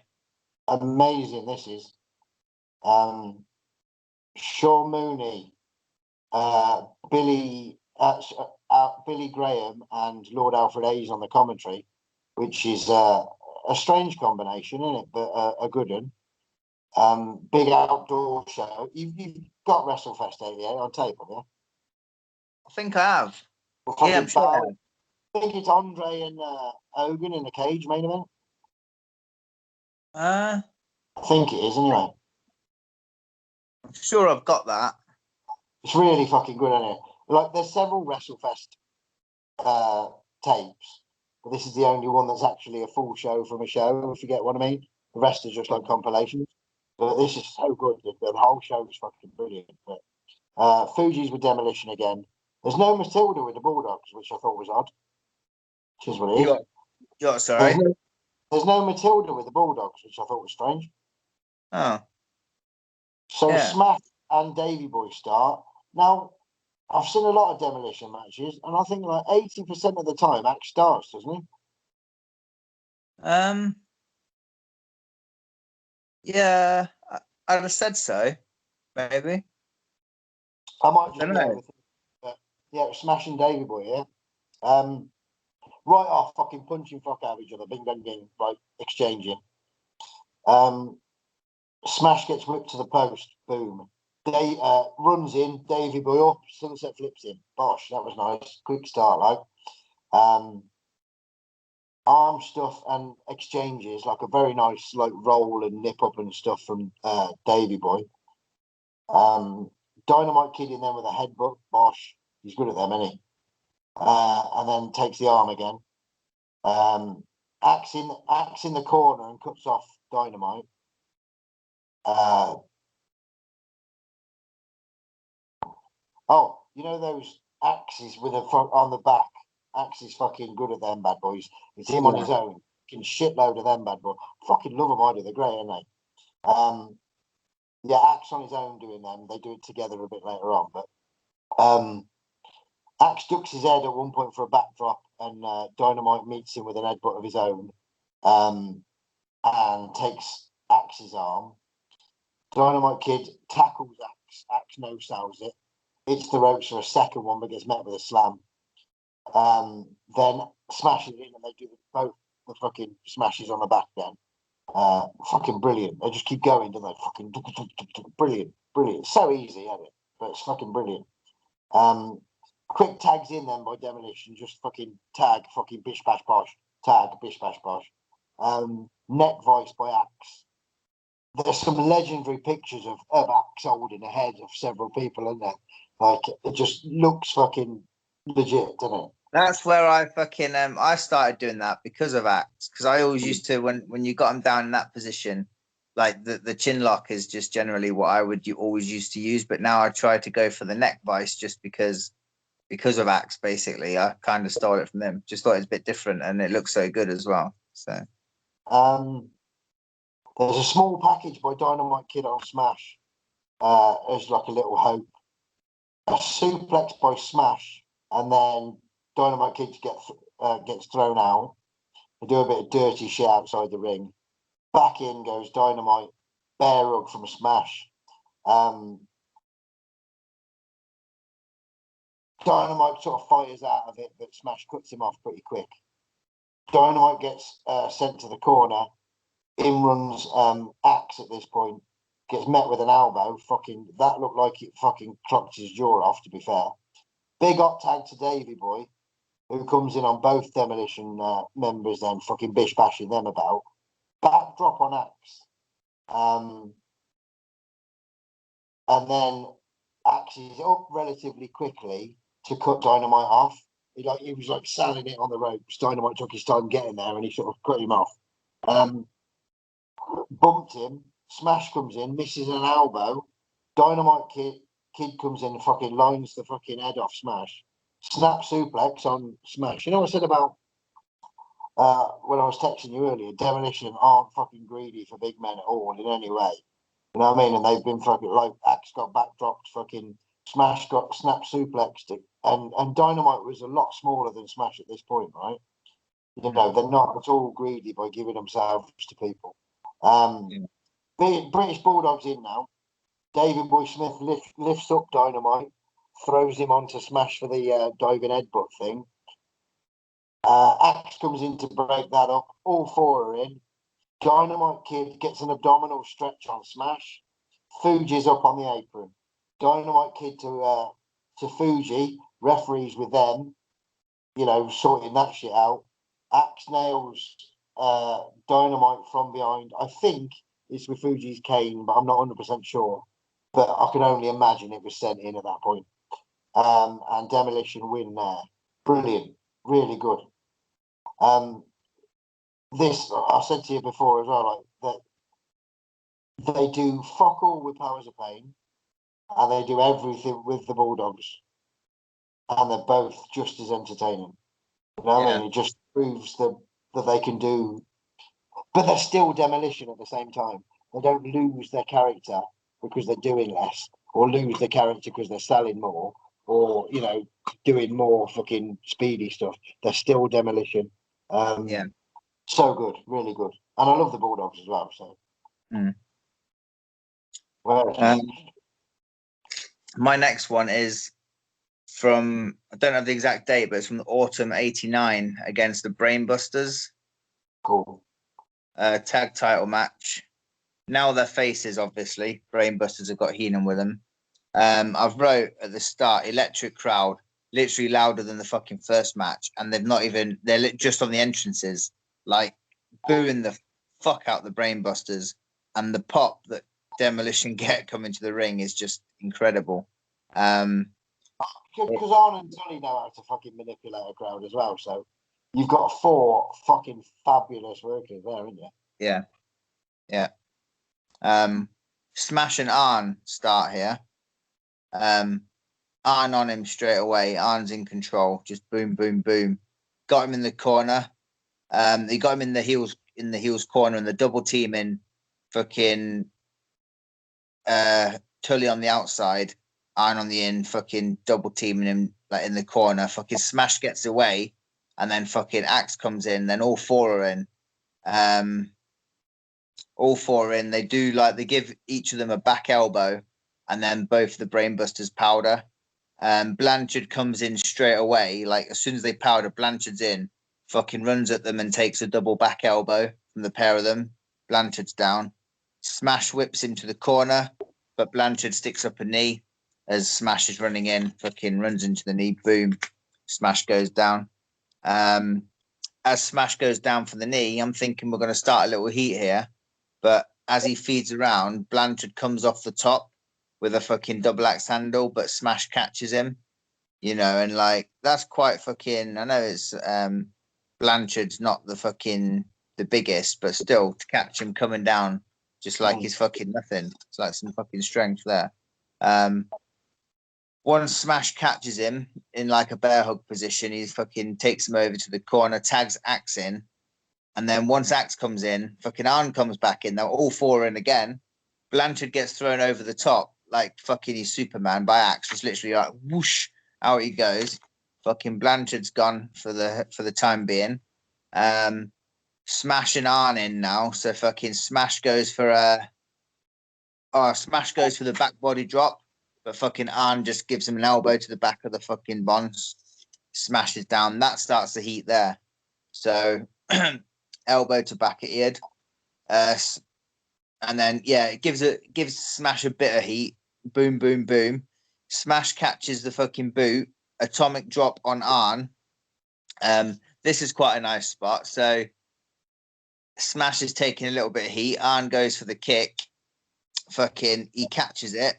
Speaker 1: Amazing, this is. Sean Mooney, Billy Graham, and Lord Alfred Hayes on the commentary, which is a strange combination, isn't it? But a good one. Big outdoor show. You've got WrestleFest 88 on tape, have you?
Speaker 2: I think I have.
Speaker 1: Yeah, I'm sure I have. I think it's Andre and Hogan in the cage main event. I think it is, anyway.
Speaker 2: I'm sure I've got that.
Speaker 1: It's really fucking good, isn't it? Like, there's several WrestleFest tapes, but this is the only one that's actually a full show from a show, if you get what I mean. The rest are just like compilations. But this is so good. The whole show is fucking brilliant. But Fuji's with Demolition again. There's no Matilda with the Bulldogs, which I thought was odd. Which is what it is.
Speaker 2: Sorry.
Speaker 1: There's no Matilda with the Bulldogs, which I thought was strange.
Speaker 2: Oh.
Speaker 1: So
Speaker 2: Yeah.
Speaker 1: Smash and Davy Boy start. Now, I've seen a lot of Demolition matches, and I think like 80% of the time Axe starts, doesn't he?
Speaker 2: Yeah, I'd have said so. Maybe.
Speaker 1: I might just
Speaker 2: Don't
Speaker 1: be
Speaker 2: know.
Speaker 1: overthinking. But yeah, it was Smash and Davy Boy, yeah. Right off, fucking punching fuck out of each other, bing bang bing, like exchanging. Smash gets whipped to the post, boom. They runs in, Davy Boy up, sunset flips him. Bosh, that was nice. Quick start, like. Arm stuff and exchanges, like a very nice like roll and nip up and stuff from Davy Boy. Dynamite Kid in there with a headbutt, Bosh. He's good at them, isn't he? And then takes the arm again. Axe in the corner and cuts off Dynamite. Oh, you know those axes with a on the back? Axe is fucking good at them bad boys. It's him on his own. Fucking shitload of them bad boys. Fucking love them, I do. They're great, aren't they? Yeah, Axe on his own doing them. They do it together a bit later on, but Axe ducks his head at one point for a backdrop, and Dynamite meets him with an headbutt of his own, and takes Axe's arm. Dynamite Kid tackles Axe. Axe no sells it. Hits the ropes for a second one, but gets met with a slam. Then smashes in, and they do both the fucking smashes on the back. Then, fucking brilliant. They just keep going, don't they? Fucking brilliant, brilliant. So easy, isn't it? But it's fucking brilliant. Quick tags in then by Demolition. Just fucking tag, fucking bish bash bosh. Tag, bish bash bosh. Neck vice by Axe. There's some legendary pictures of Axe holding the head of several people, isn't there? Like, it just looks fucking legit, doesn't it?
Speaker 2: That's where I fucking I started doing that because of Axe. Because I always used to when you got him down in that position, like the chin lock is just generally what I would always used to use. But now I try to go for the neck vice just because of Axe. Basically, I kind of stole it from them. Just thought it's a bit different and it looks so good as well. So
Speaker 1: there's a small package by Dynamite Kid on Smash as like a little hope. A suplex by Smash, and then Dynamite Kid gets thrown out. They do a bit of dirty shit outside the ring. Back in goes Dynamite, bear hug from Smash. Dynamite sort of fighters out of it, but Smash cuts him off pretty quick. Dynamite gets sent to the corner. In runs Axe at this point. Gets met with an elbow. Fucking, that looked like it fucking clocked his jaw off, to be fair. Big hot tag to Davy Boy, who comes in on both Demolition members, then fucking bish bashing them about. Backdrop on Axe. And then Axe is up relatively quickly to cut Dynamite off. He was like selling it on the ropes. Dynamite took his time getting there, and he sort of cut him off. Bumped him. Smash comes in, misses an elbow. Dynamite Kid comes in and fucking lines the fucking head off Smash. Snap suplex on Smash. You know what I said about when I was texting you earlier? Demolition aren't fucking greedy for big men at all in any way. You know what I mean? And they've been fucking like Axe got backdropped, fucking Smash got snap suplexed, and Dynamite was a lot smaller than Smash at this point, right? You know, they're not at all greedy by giving themselves to people. British Bulldogs in now. David Boy Smith lifts up Dynamite, throws him onto Smash for the diving headbutt thing. Axe comes in to break that up. All four are in. Dynamite Kid gets an abdominal stretch on Smash. Fuji's up on the apron. Dynamite Kid to Fuji. Referees with them, you know, sorting that shit out. Axe nails Dynamite from behind. I think it's with Fuji's cane, but I'm not 100% sure. But I can only imagine it was sent in at that point. And Demolition win there. Brilliant. Really good. This, I said to you before as well, like that they do fuck all with Powers of Pain, and they do everything with the Bulldogs. And they're both just as entertaining. You know what I mean? It just proves that they can do, but they're still Demolition at the same time. They don't lose their character, because they're doing less, or lose the character because they're selling more, or doing more fucking speedy stuff, they're still Demolition.
Speaker 2: Yeah.
Speaker 1: So good, really good, and I love the Bulldogs as well. So,
Speaker 2: my next one is from, I don't have the exact date, but it's from the autumn '89 against the Brainbusters.
Speaker 1: Cool.
Speaker 2: Tag title match. Now their faces, obviously. Brainbusters have got Heenan with them. I've wrote at the start, electric crowd, literally louder than the fucking first match, and they're just on the entrances, like booing the fuck out the Brainbusters, and the pop that Demolition get coming to the ring is just incredible.
Speaker 1: Because Arn and Tully know how to fucking manipulate a crowd as well, so you've got 4 fucking fabulous workers there, haven't you?
Speaker 2: Yeah. Smash and Arn start here. Arn on him straight away. Arn's in control. Just boom, boom, boom. Got him in the corner. He got him in the heels corner, and the double teaming fucking Tully on the outside, Arn on the in, fucking double teaming him like in the corner. Fucking Smash gets away, and then fucking Axe comes in. Then all 4 are in. All 4 are in. They give each of them a back elbow, and then both the Brainbusters powder. Blanchard comes in straight away. Like as soon as they powder, Blanchard's in, fucking runs at them and takes a double back elbow from the pair of them. Blanchard's down. Smash whips into the corner, but Blanchard sticks up a knee as Smash is running in. Fucking runs into the knee. Boom. Smash goes down. As Smash goes down for the knee, I'm thinking we're going to start a little heat here. But as he feeds around, Blanchard comes off the top with a fucking double axe handle, but Smash catches him, and like that's quite fucking. I know it's Blanchard's not the biggest, but still to catch him coming down just like he's fucking nothing. It's like some fucking strength there. Once Smash catches him in like a bear hug position, he fucking takes him over to the corner, tags Axe in. And then once Axe comes in, fucking Arn comes back in. They're all 4 in again. Blanchard gets thrown over the top like fucking he's Superman by Axe. Just literally like whoosh, out he goes. Fucking Blanchard's gone for the time being. Smash and Arn in now. So fucking Smash goes for the back body drop, but fucking Arn just gives him an elbow to the back of the fucking bonds. Smashes down. That starts the heat there. So elbow to back of eared. And then it gives Smash a bit of heat. Boom, boom, boom. Smash catches the fucking boot. Atomic drop on Arn. This is quite a nice spot. So Smash is taking a little bit of heat. Arn goes for the kick. Fucking he catches it.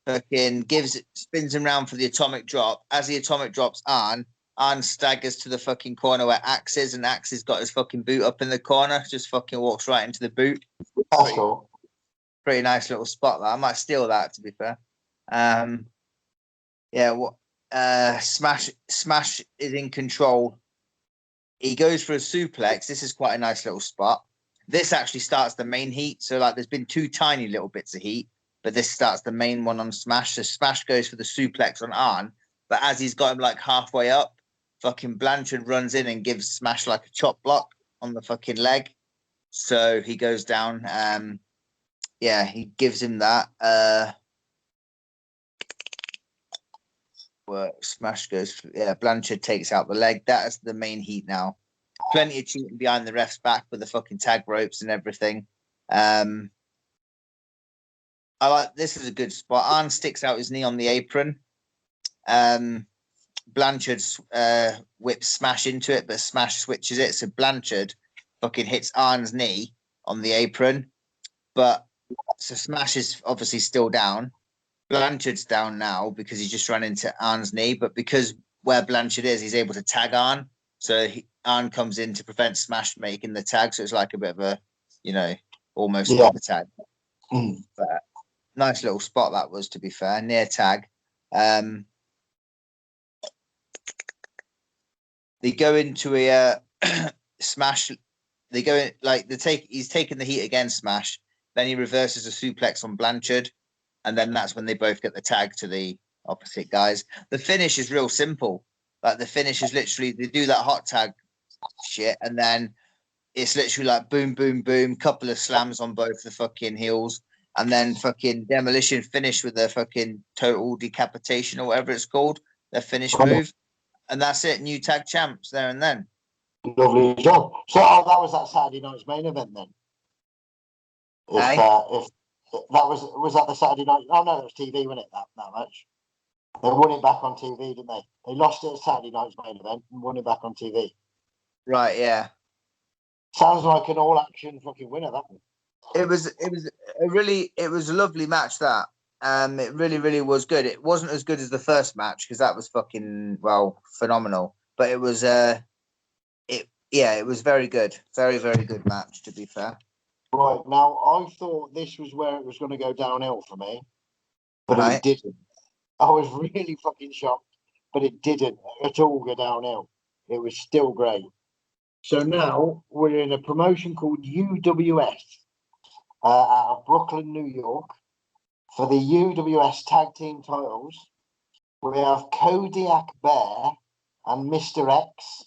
Speaker 2: Fucking spins him round for the atomic drop. As the atomic drops Arn staggers to the fucking corner where Axe is, and Axe has got his fucking boot up in the corner. Just fucking walks right into the boot.
Speaker 1: That's cool.
Speaker 2: Pretty nice little spot that. I might steal that, to be fair. Smash is in control. He goes for a suplex. This is quite a nice little spot. This actually starts the main heat. So like there's been 2 tiny little bits of heat, but this starts the main one on Smash. So Smash goes for the suplex on Arn, but as he's got him like halfway up, fucking Blanchard runs in and gives Smash like a chop block on the fucking leg. So he goes down. He gives him that. Smash goes. Blanchard takes out the leg. That is the main heat now. Plenty of cheating behind the ref's back with the fucking tag ropes and everything. I like this is a good spot. Arn sticks out his knee on the apron. Blanchard whips Smash into it, but Smash switches it. So Blanchard fucking hits Arn's knee on the apron. But so Smash is obviously still down. Blanchard's down now because he's just run into Arn's knee. But because where Blanchard is, he's able to tag Arn. So Arn comes in to prevent Smash making the tag. So it's like a bit of a, almost stop a tag. But nice little spot that was, to be fair, near tag. They go into a Smash. They go in like he's taking the heat against Smash. Then he reverses a suplex on Blanchard, and then that's when they both get the tag to the opposite guys. The finish is real simple. Like the finish is literally they do that hot tag shit, and then it's literally like boom, boom, boom, couple of slams on both the fucking heels, and then fucking Demolition finish with their fucking total decapitation or whatever it's called, their finish move, and that's it. New tag champs there and then.
Speaker 1: Lovely job. So that was that Saturday night's main event then. If that was that the Saturday night? Oh no, it was TV, wasn't it? That match. They won it back on TV, didn't they? They lost it at Saturday night's main event and won it back on TV.
Speaker 2: Right, yeah.
Speaker 1: Sounds like an all-action fucking winner, that one.
Speaker 2: It was a lovely match, that. It really was good. It wasn't as good as the first match because that was fucking phenomenal. But it was it was very good. Very, very good match, to be fair.
Speaker 1: Right, now I thought this was where it was going to go downhill for me, but it didn't. I was really fucking shocked, but it didn't at all go downhill. It was still great. So now we're in a promotion called UWF out of Brooklyn, New York. For the UWS tag team titles, we have Kodiak Bear and Mr. X,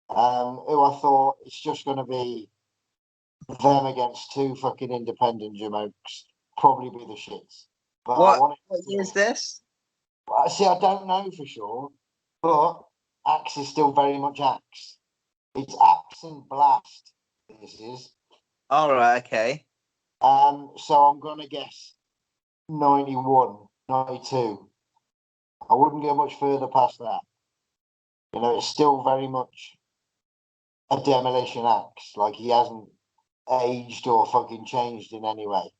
Speaker 1: who I thought it's just going to be them against two fucking independent jamokes. Probably be the shits. But
Speaker 2: what year is this?
Speaker 1: See, I don't know for sure, but Axe is still very much Axe. It's Axe and Blast. This is.
Speaker 2: All right. Okay.
Speaker 1: So I'm gonna guess 91, 92. I wouldn't go much further past that. You know, it's still very much a Demolition Axe. Like he hasn't aged or fucking changed in any way.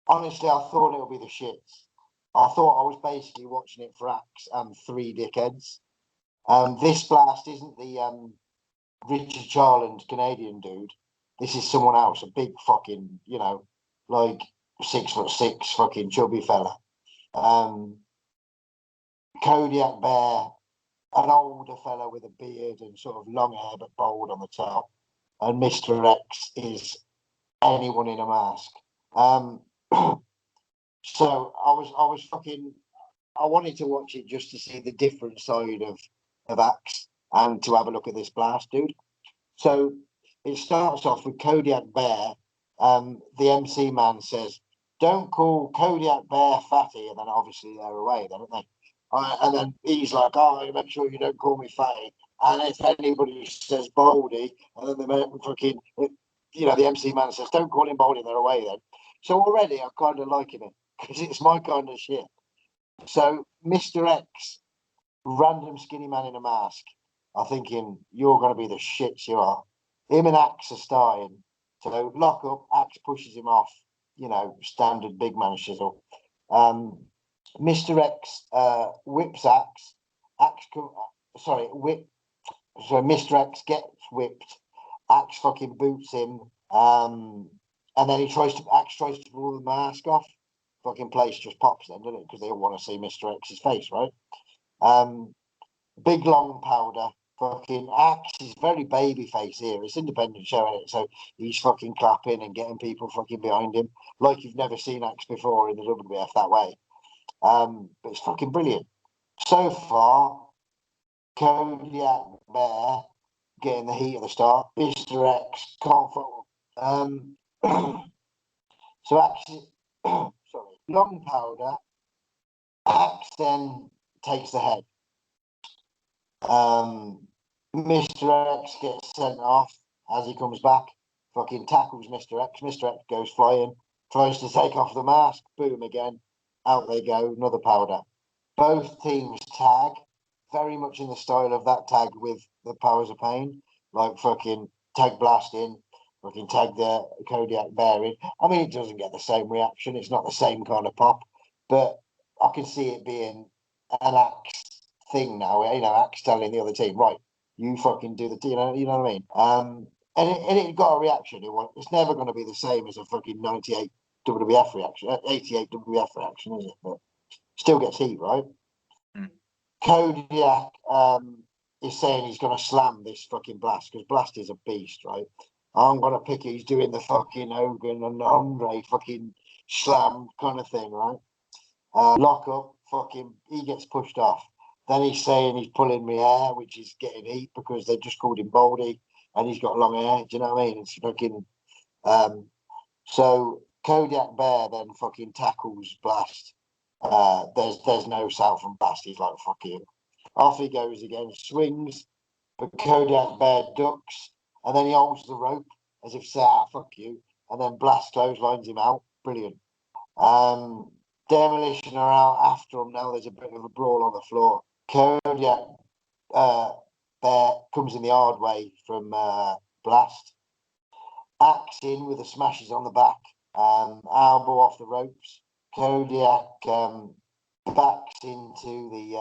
Speaker 1: Honestly, I thought it would be the shits. I thought I was basically watching it for Axe and three dickheads. This Blast isn't the Richard Charland Canadian dude. This is someone else, a big fucking, like 6'6" fucking chubby fella. Kodiak Bear, an older fella with a beard and sort of long hair but bald on the top. And Mr. X is anyone in a mask. So I wanted to watch it just to see the different side of Axe and to have a look at this Blast dude. So it starts off with Kodiak Bear. The MC man says, "Don't call Kodiak Bear fatty," and then obviously they're away, don't they? And then he's like, "Oh, make sure you don't call me fatty." And if anybody says Baldy, and then the MC man says, "Don't call him Baldy," they're away then. So already I'm kind of liking it because it's my kind of shit. So Mr. X, random skinny man in a mask, I'm thinking, you're going to be the shits you are. Him and Axe are starting. So lock up, Axe pushes him off, standard big man shizzle. Mr. X whips Axe. Mr. X gets whipped. Axe fucking boots him. And then Axe tries to pull the mask off. Fucking place just pops then, doesn't it? Because they all want to see Mr. X's face, right? Big long powder. Fucking Axe is very baby face here. It's independent showing it, so he's fucking clapping and getting people fucking behind him like you've never seen Axe before in the WWF that way. But it's fucking brilliant. So far, Kodiak Bear getting the heat at the start. Mr. X can't follow. So Axe, long powder. Axe then takes the head. Mr. X gets sent off as he comes back. Fucking tackles Mr. X. Mr. X goes flying, tries to take off the mask. Boom again. Out they go. Another powder. Both teams tag, very much in the style of that tag with the Powers of Pain, like fucking tag Blast in, fucking tag the Kodiak Bear in. I mean, it doesn't get the same reaction. It's not the same kind of pop, but I can see it being an Axe thing now. Axe telling the other team, right, you fucking do the, you know what I mean? And it got a reaction. It's never going to be the same as a fucking 98 WWF reaction, 88 WWF reaction, is it? But still gets heat, right? Mm. Kodiak is saying he's going to slam this fucking Blast because Blast is a beast, right? I'm gonna pick it. He's doing the fucking Hogan and Andre fucking slam kind of thing, right? Lock up, fucking, he gets pushed off. Then he's saying he's pulling my hair, which is getting heat because they just called him Baldy and he's got long hair. Do you know what I mean? It's fucking. So Kodiak Bear then fucking tackles Blast. There's no South from Blast. He's like, fuck you. Off he goes again, swings, but Kodiak Bear ducks, and then he holds the rope as if say, fuck you. And then Blast clotheslines him out. Brilliant. Demolition are out after him now. There's a bit of a brawl on the floor. Kodiak Bear comes in the hard way from Blast. Axe in with the smashes on the back. Elbow off the ropes. Kodiak backs into the.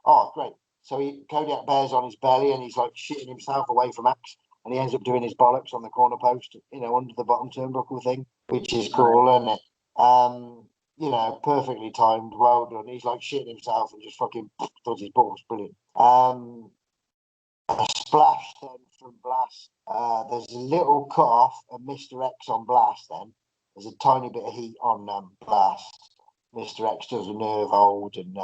Speaker 1: Oh, great. So Kodiak Bear's on his belly and he's like shitting himself away from Axe. And he ends up doing his bollocks on the corner post, under the bottom turnbuckle thing, which is cool, isn't it? Perfectly timed, well done. He's like shitting himself and just fucking does his balls. Brilliant. A splash then from Blast. There's a little cut off of Mr. X on Blast then. There's a tiny bit of heat on Blast. Mr. X does a nerve hold and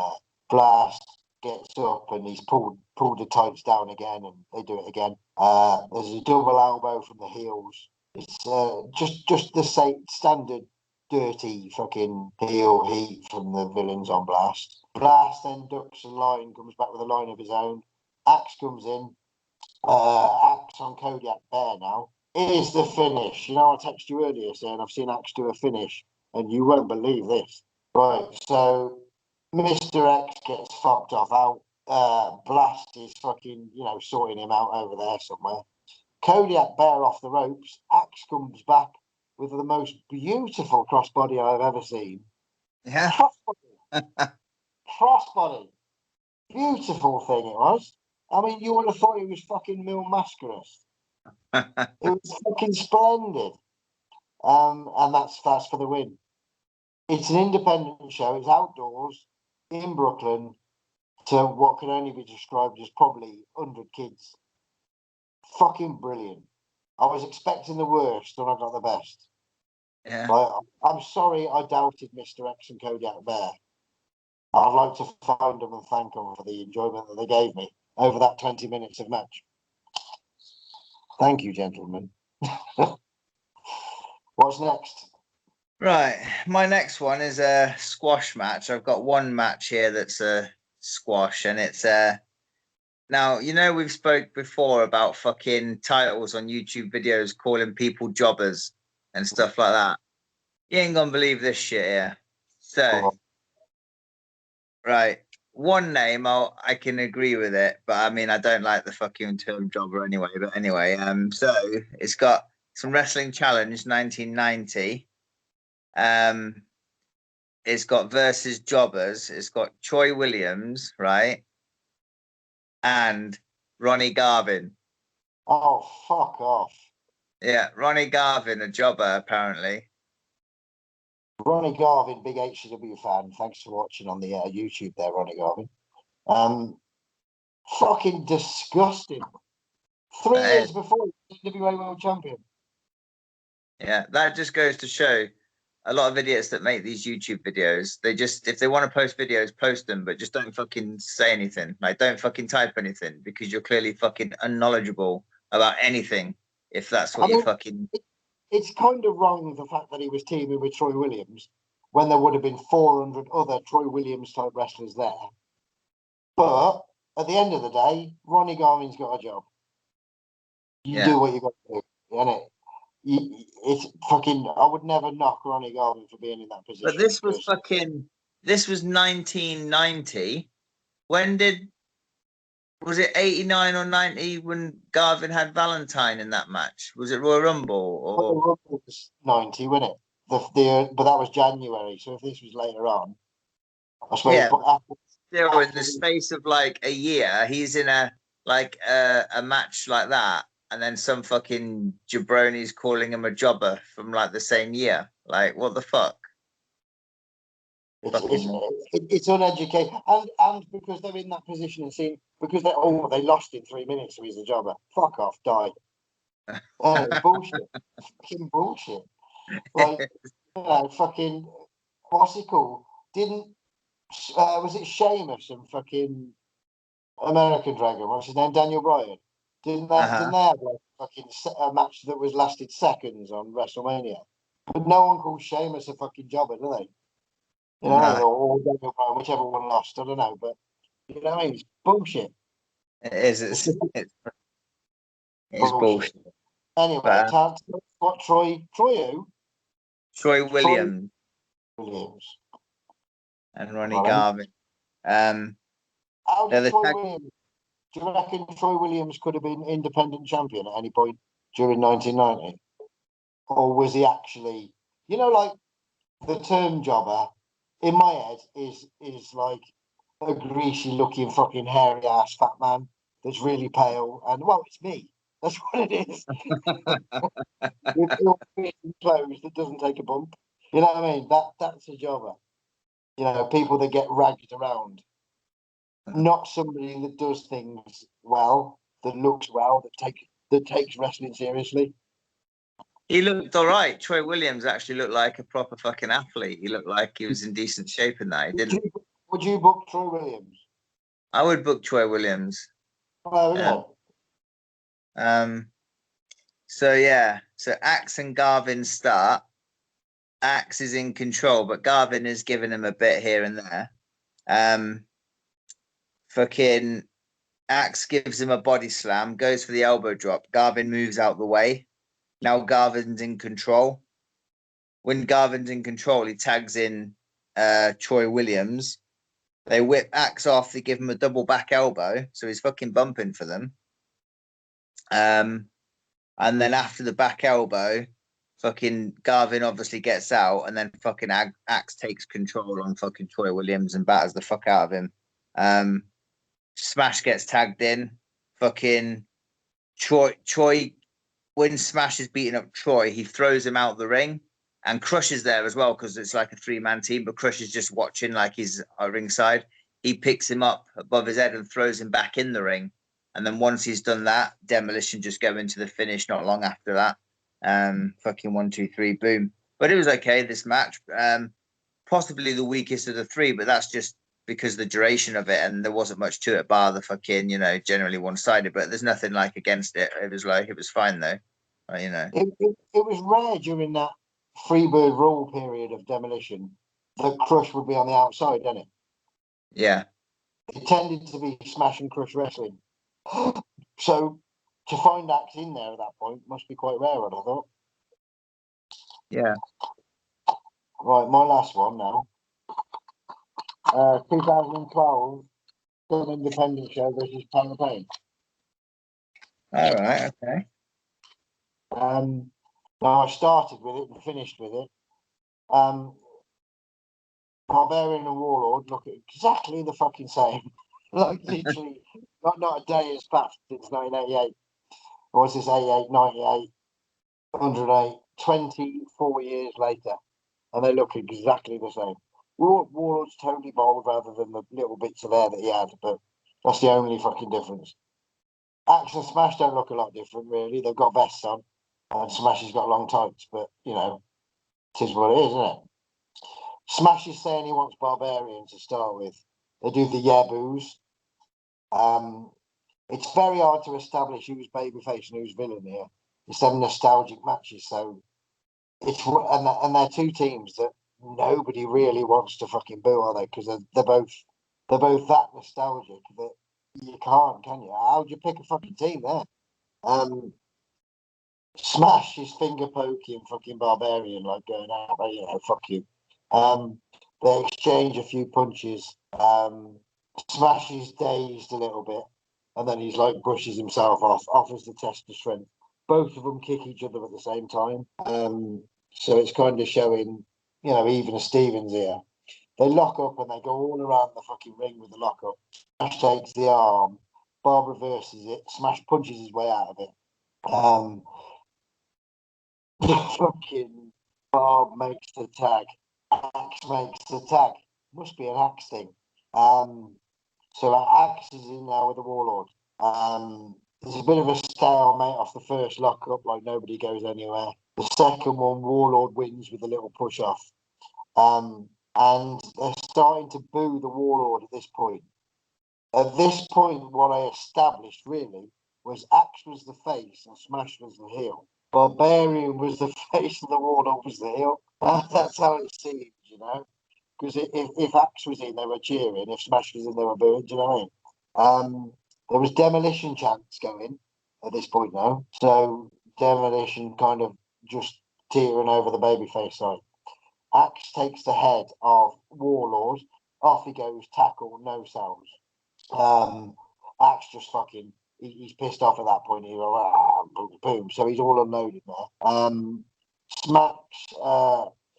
Speaker 1: Blast gets up and he's pulled the tights down again and they do it again. There's a double elbow from the heels. It's just the same standard dirty fucking heel heat from the villains on Blast. Blast then ducks a line, comes back with a line of his own. Axe comes in. Axe on Kodiak Bear now. Here's the finish. I texted you earlier saying I've seen Axe do a finish, and you won't believe this. Right, so Mr. X gets fucked off out. Blast is fucking, sorting him out over there somewhere. Kodiak Bear off the ropes. Axe comes back with the most beautiful crossbody I've ever seen.
Speaker 2: Yeah.
Speaker 1: Crossbody. Beautiful thing it was. I mean, you would have thought it was fucking Mil Mascaras. It was fucking splendid. And that's for the win. It's an independent show. It's outdoors in Brooklyn to what can only be described as probably 100 kids. Fucking brilliant. I was expecting the worst and I got the best.
Speaker 2: Yeah.
Speaker 1: I'm sorry I doubted Mr. X and Kodiak Bear. I'd like to find them and thank them for the enjoyment that they gave me over that 20 minutes of match. Thank you, gentlemen. What's next?
Speaker 2: Right. My next one is a squash match. I've got one match here that's a squash, and it's now, we've spoke before about fucking titles on YouTube videos calling people jobbers and stuff like that. You ain't gonna believe this shit here. So, right. One name, I can agree with it, but I mean, I don't like the fucking term jobber anyway. But anyway, so it's got some Wrestling Challenge 1990. It's got versus jobbers. It's got Troy Williams, right, and Ronnie Garvin.
Speaker 1: Oh, fuck off!
Speaker 2: Yeah, Ronnie Garvin, a jobber apparently.
Speaker 1: Ronnie Garvin, big HCW fan. Thanks for watching on the YouTube there, Ronnie Garvin. Fucking disgusting. 3 years before, NWA World Champion.
Speaker 2: Yeah, that just goes to show a lot of idiots that make these YouTube videos. They just, if they want to post videos, post them, but just don't fucking say anything. Like, don't fucking type anything because you're clearly fucking unknowledgeable about anything. If that's what you fucking.
Speaker 1: It's kind of wrong the fact that he was teaming with Troy Williams when there would have been 400 other Troy Williams type wrestlers there. But at the end of the day, Ronnie Garvin's got a job. You do what you got to do, innit? It's fucking. I would never knock Ronnie Garvin for being in that position.
Speaker 2: But this was fucking. This was 1990. When was it 89 or 90 when Garvin had Valentine in that match? Was it Royal Rumble or?
Speaker 1: Royal Rumble was 90, wasn't it? But that was January. So if this was later on, I suppose.
Speaker 2: Yeah.
Speaker 1: But
Speaker 2: still, in the space of like a year, he's in a match like that, and then some fucking jabroni's calling him a jobber from like the same year. Like, what the fuck?
Speaker 1: It's uneducated, and because they're in that position and seeing because they lost in 3 minutes, so he's a jobber. Fuck off, die. Bullshit. Fucking bullshit. Like, fucking, what's it called? Was it Sheamus and fucking American Dragon? What's his name? Daniel Bryan. Didn't they have like fucking a match that was lasted seconds on WrestleMania? But no one calls Sheamus a fucking jobber, do they? You know what I mean? Or Daniel Bryan, whichever one lost, I don't know. But you know what I mean? It's bullshit.
Speaker 2: It is. It's bullshit.
Speaker 1: Anyway,
Speaker 2: But,
Speaker 1: what Troy who?
Speaker 2: Troy Williams and Ronnie Garvin.
Speaker 1: How did Troy Williams? Do you reckon Troy Williams could have been independent champion at any point during 1990? Or was he actually, like the term jobber in my head is like a greasy looking fucking hairy ass fat man that's really pale and it's me. That's what it is. With clothes that doesn't take a bump. You know what I mean? That's a jobber. People that get ragged around. Not somebody that does things well, that looks well, that takes wrestling seriously.
Speaker 2: He looked all right. Troy Williams actually looked like a proper fucking athlete. He looked like he was in decent shape in that. He didn't.
Speaker 1: Would you book Troy Williams?
Speaker 2: I would book Troy Williams.
Speaker 1: Well,
Speaker 2: So Axe and Garvin start. Axe is in control, but Garvin is giving him a bit here and there. Fucking Axe gives him a body slam, goes for the elbow drop. Garvin moves out the way. Now Garvin's in control. When Garvin's in control, he tags in Troy Williams. They whip Axe off. They give him a double back elbow, so he's fucking bumping for them. And then after the back elbow, fucking Garvin obviously gets out, and then fucking Axe takes control on fucking Troy Williams and batters the fuck out of him. Smash gets tagged in. Fucking Troy, when Smash is beating up Troy, he throws him out the ring, and Crush is there as well because it's like a 3-man team, but Crush is just watching like he's at ringside. He picks him up above his head and throws him back in the ring. And then once he's done that, Demolition just go into the finish not long after that. Fucking 1, 2, 3, boom. But it was okay, this match. Possibly the weakest of the three, but that's just because the duration of it, and there wasn't much to it bar the fucking, generally one-sided, but there's nothing like against it. It was fine though.
Speaker 1: It was rare during that Freebird rule period of Demolition that Crush would be on the outside, didn't it?
Speaker 2: Yeah.
Speaker 1: It tended to be Smash and Crush wrestling. So to find Axe in there at that point must be quite rare, I thought.
Speaker 2: Yeah.
Speaker 1: Right, my last one now. 2012, Sun Independent Show versus Power Pain.
Speaker 2: All right, okay.
Speaker 1: Now I started with it and finished with it. Barbarian and Warlord look exactly the fucking same. Like literally, not a day has passed since 1988. Or was this 88, 98, 108, 24 years later, and they look exactly the same. Warlord's totally bald rather than the little bits of hair that he had, but that's the only fucking difference. Axe and Smash don't look a lot different, really. They've got vests on, and Smash has got long tights, but it is what it is, isn't it? Smash is saying he wants Barbarian to start with. They do the yaboos. It's very hard to establish who's babyface and who's villain here. It's them nostalgic matches, so and they're two teams that nobody really wants to fucking boo, are they? Because they're both that nostalgic that you can't, can you? How'd you pick a fucking team there? Smash is finger poking fucking Barbarian, like going out, fuck you. They exchange a few punches. Smash is dazed a little bit, and then he's like brushes himself off, offers the test of strength. Both of them kick each other at the same time. So it's kind of showing, even a Stevens here. They lock up and they go all around the fucking ring with the lock up. Smash takes the arm, Bob reverses it, Smash punches his way out of it. Fucking Bob makes the tag. Axe makes the tag. Must be an Axe thing. So Axe is in there with the Warlord. there's a bit of a stalemate off the first lockup, like nobody goes anywhere. The second one, Warlord wins with a little push off. And they're starting to boo the Warlord at this point. At this point, what I established really was Axe was the face and Smash was the heel. Barbarian was the face and the Warlord was the heel. That's how it seems, you know. Because if Axe was in, they were cheering. If Smash was in, they were booing. Do you know what I mean? There was Demolition chants going at this point now. So Demolition kind of just teetering over the babyface side. Axe takes the head of Warlord. Off he goes, tackle, no cells. Axe just fucking, he's pissed off at that point. He's like, boom, boom. So he's all unloaded there.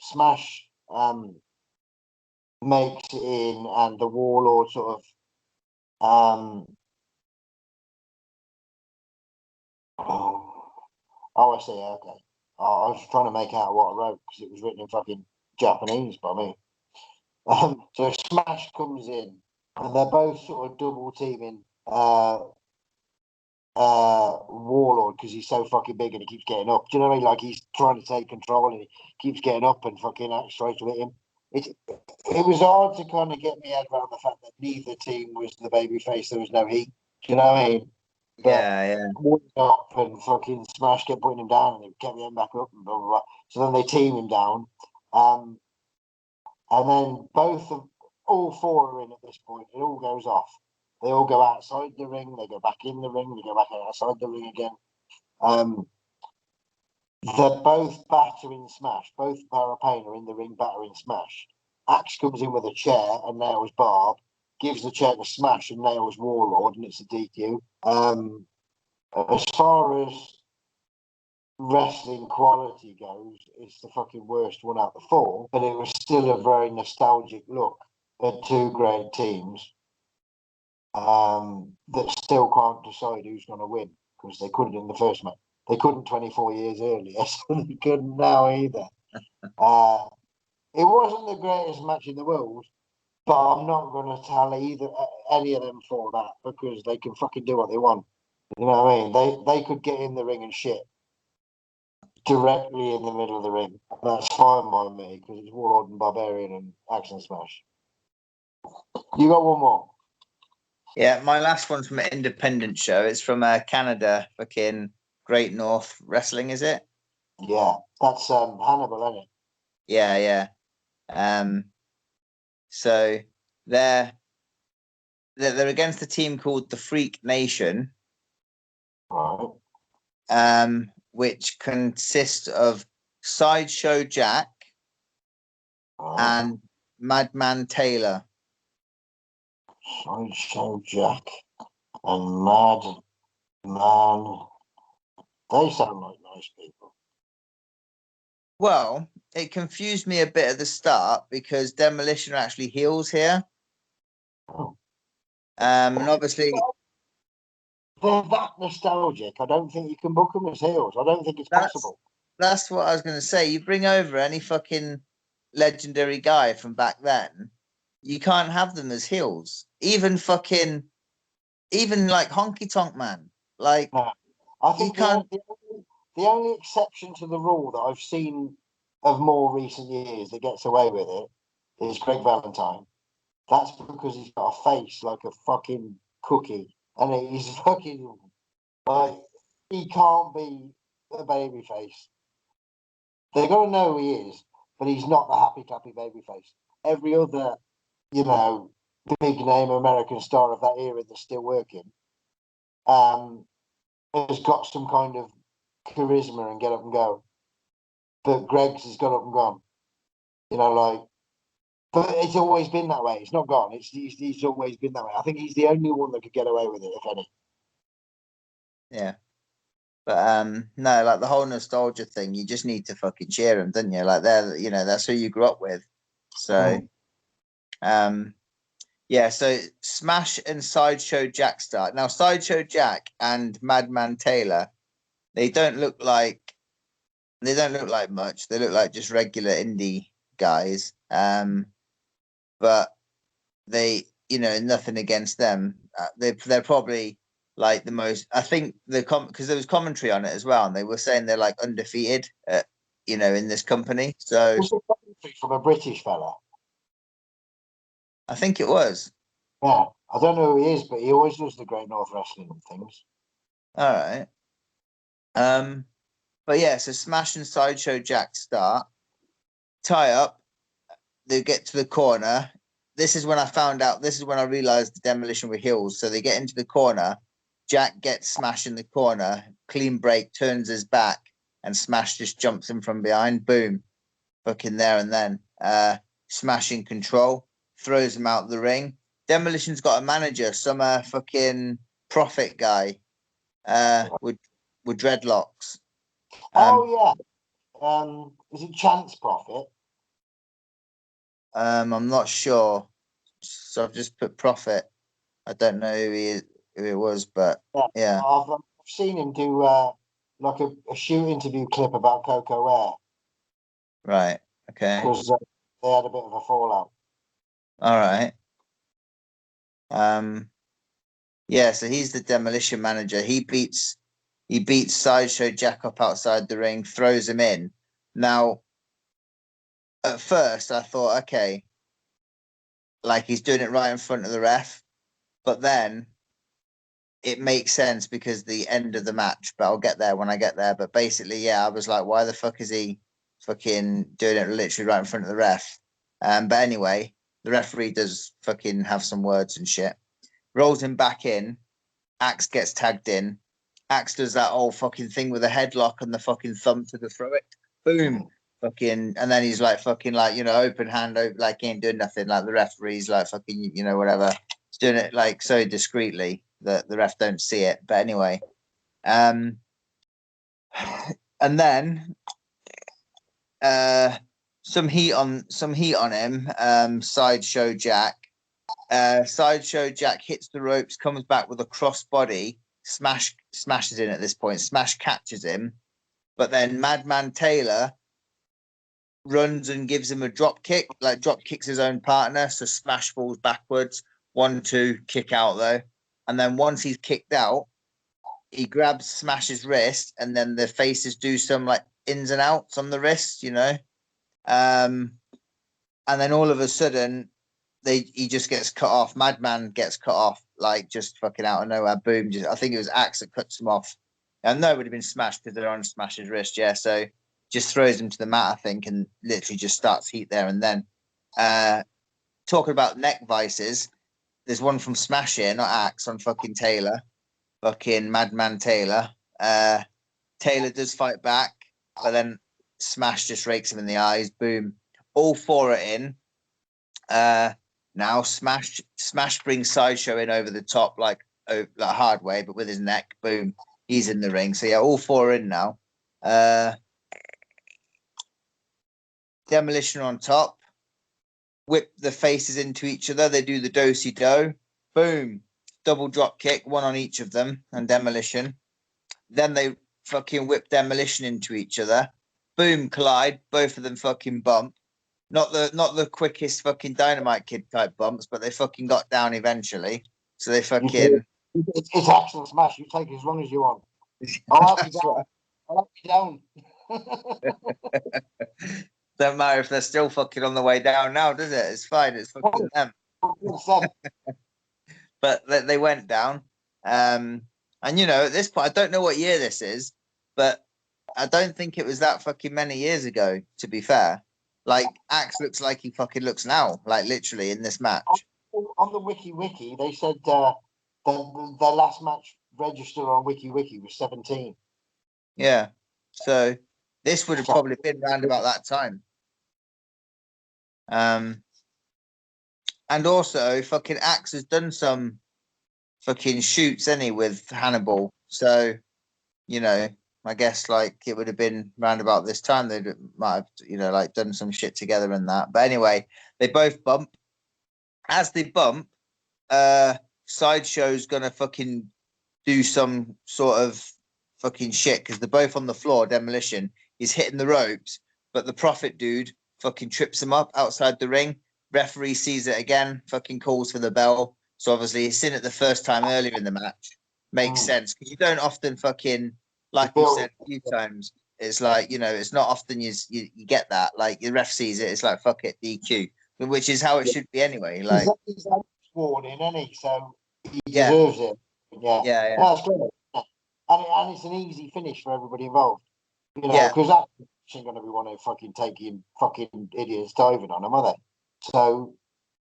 Speaker 1: Smash makes it in, and the Warlord sort of I see. Okay. I was trying to make out what I wrote because it was written in fucking Japanese by me. So Smash comes in, and they're both sort of double teaming Warlord because he's so fucking big and he keeps getting up. Do you know what I mean? Like he's trying to take control and he keeps getting up and fucking Axe tries to hit him. It was hard to kind of get my head around the fact that neither team was the babyface. There was no heat. Do you know what I mean?
Speaker 2: Yeah.
Speaker 1: Up and fucking Smash kept putting him down and they kept him back up and blah blah blah. So then they team him down. And then all four are in at this point. It all goes off. They all go outside the ring. They go back in the ring. They go back outside the ring again. They're both battering Smash. Both Power Pain are in the ring battering Smash. Axe comes in with a chair and nails Barb. Gives the chair to Smash and nails Warlord, and it's a DQ. As far as wrestling quality goes, it's the fucking worst one out of the four, but it was still a very nostalgic look at two great teams that still can't decide who's going to win because they couldn't in the first match. They couldn't 24 years earlier, so they couldn't now either. It wasn't the greatest match in the world, but I'm not going to tell any of them for that because they can fucking do what they want. You know what I mean? They could get in the ring and shit directly in the middle of the ring. That's fine by me because it's Warlord and Barbarian and Axe and Smash. You got one more?
Speaker 2: Yeah, my last one's from an independent show. It's from Canada, fucking Great North Wrestling, is it?
Speaker 1: Yeah, that's Hannibal, isn't it?
Speaker 2: Yeah. So they're against a team called the Freak Nation.
Speaker 1: Right.
Speaker 2: Which consists of Sideshow Jack and Madman Taylor.
Speaker 1: Sideshow Jack and Madman. They sound like nice people.
Speaker 2: Well, it confused me a bit at the start because Demolition are actually heels here.
Speaker 1: Oh.
Speaker 2: And obviously
Speaker 1: they're that nostalgic. I don't think you can book them as heels. I don't think it's possible.
Speaker 2: That's what I was going to say. You bring over any fucking legendary guy from back then, you can't have them as heels. Even like Honky Tonk Man. Like,
Speaker 1: no. I think
Speaker 2: you can't.
Speaker 1: The only exception to the rule that I've seen of more recent years that gets away with it is Greg Valentine. That's because he's got a face like a fucking cookie, and he's fucking like he can't be a baby face. They're gonna know who he is, but he's not the happy clappy baby face. Every other, big name American star of that era that's still working, has got some kind of charisma and get up and go. But Greg's has got up and gone. But it's always been that way. It's not gone. He's always been that way. I think he's the only one that could get away with it, if any.
Speaker 2: Yeah. But no, like the whole nostalgia thing, you just need to fucking cheer them, don't you? Like that's who you grew up with. So yeah, so Smash and Sideshow Jack start. Now Sideshow Jack and Madman Taylor, they don't look like much. They look like just regular indie guys. But they, nothing against them. They're probably like the most. I think because there was commentary on it as well, and they were saying they're like undefeated, in this company. So
Speaker 1: Was it commentary from a British fella?
Speaker 2: I think it was.
Speaker 1: Yeah, I don't know who he is, but he always does the Great North Wrestling and things.
Speaker 2: All right. But yeah, so Smash and Sideshow Jack start, tie up, they get to the corner. This is when I realized the Demolition were heels. So they get into the corner, Jack gets Smash in the corner, clean break, turns his back, and Smash just jumps in from behind, boom, fucking there and then. Smash in control, throws him out the ring. Demolition's got a manager, some fucking profit guy, with dreadlocks.
Speaker 1: Oh yeah. Is it Chance Profit?
Speaker 2: I'm not sure. So I've just put Profit. I don't know who it was, but yeah.
Speaker 1: I've seen him do like a shoot interview clip about Coco Air
Speaker 2: Right. Okay.
Speaker 1: because they had a bit of a fallout.
Speaker 2: All right. Yeah, so he's the Demolition manager. He beats Sideshow Jack up outside the ring, throws him in. Now, at first I thought, okay, like he's doing it right in front of the ref, but then it makes sense because the end of the match, but I'll get there when I get there. But basically, yeah, I was like, why the fuck is he fucking doing it literally right in front of the ref? But anyway, the referee does fucking have some words and shit. Rolls him back in. Axe gets tagged in. Axe does that old fucking thing with a headlock and the fucking thumb to the throw it. Boom. Fucking, and then he's like fucking like, open hand, like he ain't doing nothing. Like the referee's like fucking, whatever. He's doing it like so discreetly that the ref don't see it. But anyway, and then some heat on him. Sideshow Jack. Sideshow Jack hits the ropes, comes back with a crossbody. Smashes in at this point. Smash catches him, but then Madman Taylor runs and gives him a drop kick, like drop kicks his own partner. So Smash falls backwards. 1-2, kick out though. And then once he's kicked out, he grabs Smash's wrist, and then the faces do some like ins and outs on the wrist, And then all of a sudden, he just gets cut off. Madman gets cut off, like just fucking out of nowhere. Boom! I think it was Axe that cuts him off. And no, it would have been Smashed because they're on Smash's wrist. Yeah, so just throws him to the mat, I think, and literally just starts heat there and then. Talking about neck vices, there's one from Smash here, not Axe, on fucking Taylor. Fucking Madman Taylor. Taylor does fight back, but then Smash just rakes him in the eyes. Boom. All four are in. Now Smash brings Sideshow in over the top, like hard way, but with his neck. Boom. He's in the ring. So yeah, all four are in now. Demolition on top. Whip the faces into each other. They do the do-si-do. Boom. Double drop kick, one on each of them, and Demolition. Then they fucking whip Demolition into each other. Boom, collide. Both of them fucking bump. Not the quickest fucking Dynamite Kid type bumps, but they fucking got down eventually. So they fucking...
Speaker 1: It's actual Smash. You take it as long as you want. I'll help you down.
Speaker 2: Don't matter if they're still fucking on the way down now, does it? It's fine. It's fucking them. But they went down. And, at this point, I don't know what year this is, but I don't think it was that fucking many years ago, to be fair. Like, Axe looks like he fucking looks now, like literally in this match.
Speaker 1: On the Wiki, they said their last match register on Wiki was 17.
Speaker 2: Yeah. So this would have probably been around about that time. And also fucking Axe has done some fucking shoots with Hannibal. So, I guess like it would have been round about this time they might have, like done some shit together and that. But anyway, they both bump. As they bump, Sideshow's gonna fucking do some sort of fucking shit because they're both on the floor. Demolition. He's hitting the ropes, but the Prophet dude fucking trips him up outside the ring. Referee sees it again, fucking calls for the bell. So obviously he's seen it the first time earlier in the match. makes sense, because you don't often fucking, like we've said a few times, it's like, you know, it's not often you get that. Like the ref sees it, it's like fuck it, DQ, which is how it should be anyway. Like
Speaker 1: he's warning, isn't he? So he
Speaker 2: yeah,
Speaker 1: deserves it. Yeah,
Speaker 2: yeah.
Speaker 1: That's great. And it's an easy finish for everybody involved. You know,
Speaker 2: Yeah.
Speaker 1: because that isn't going to be one of fucking taking fucking idiots diving on them, are they? So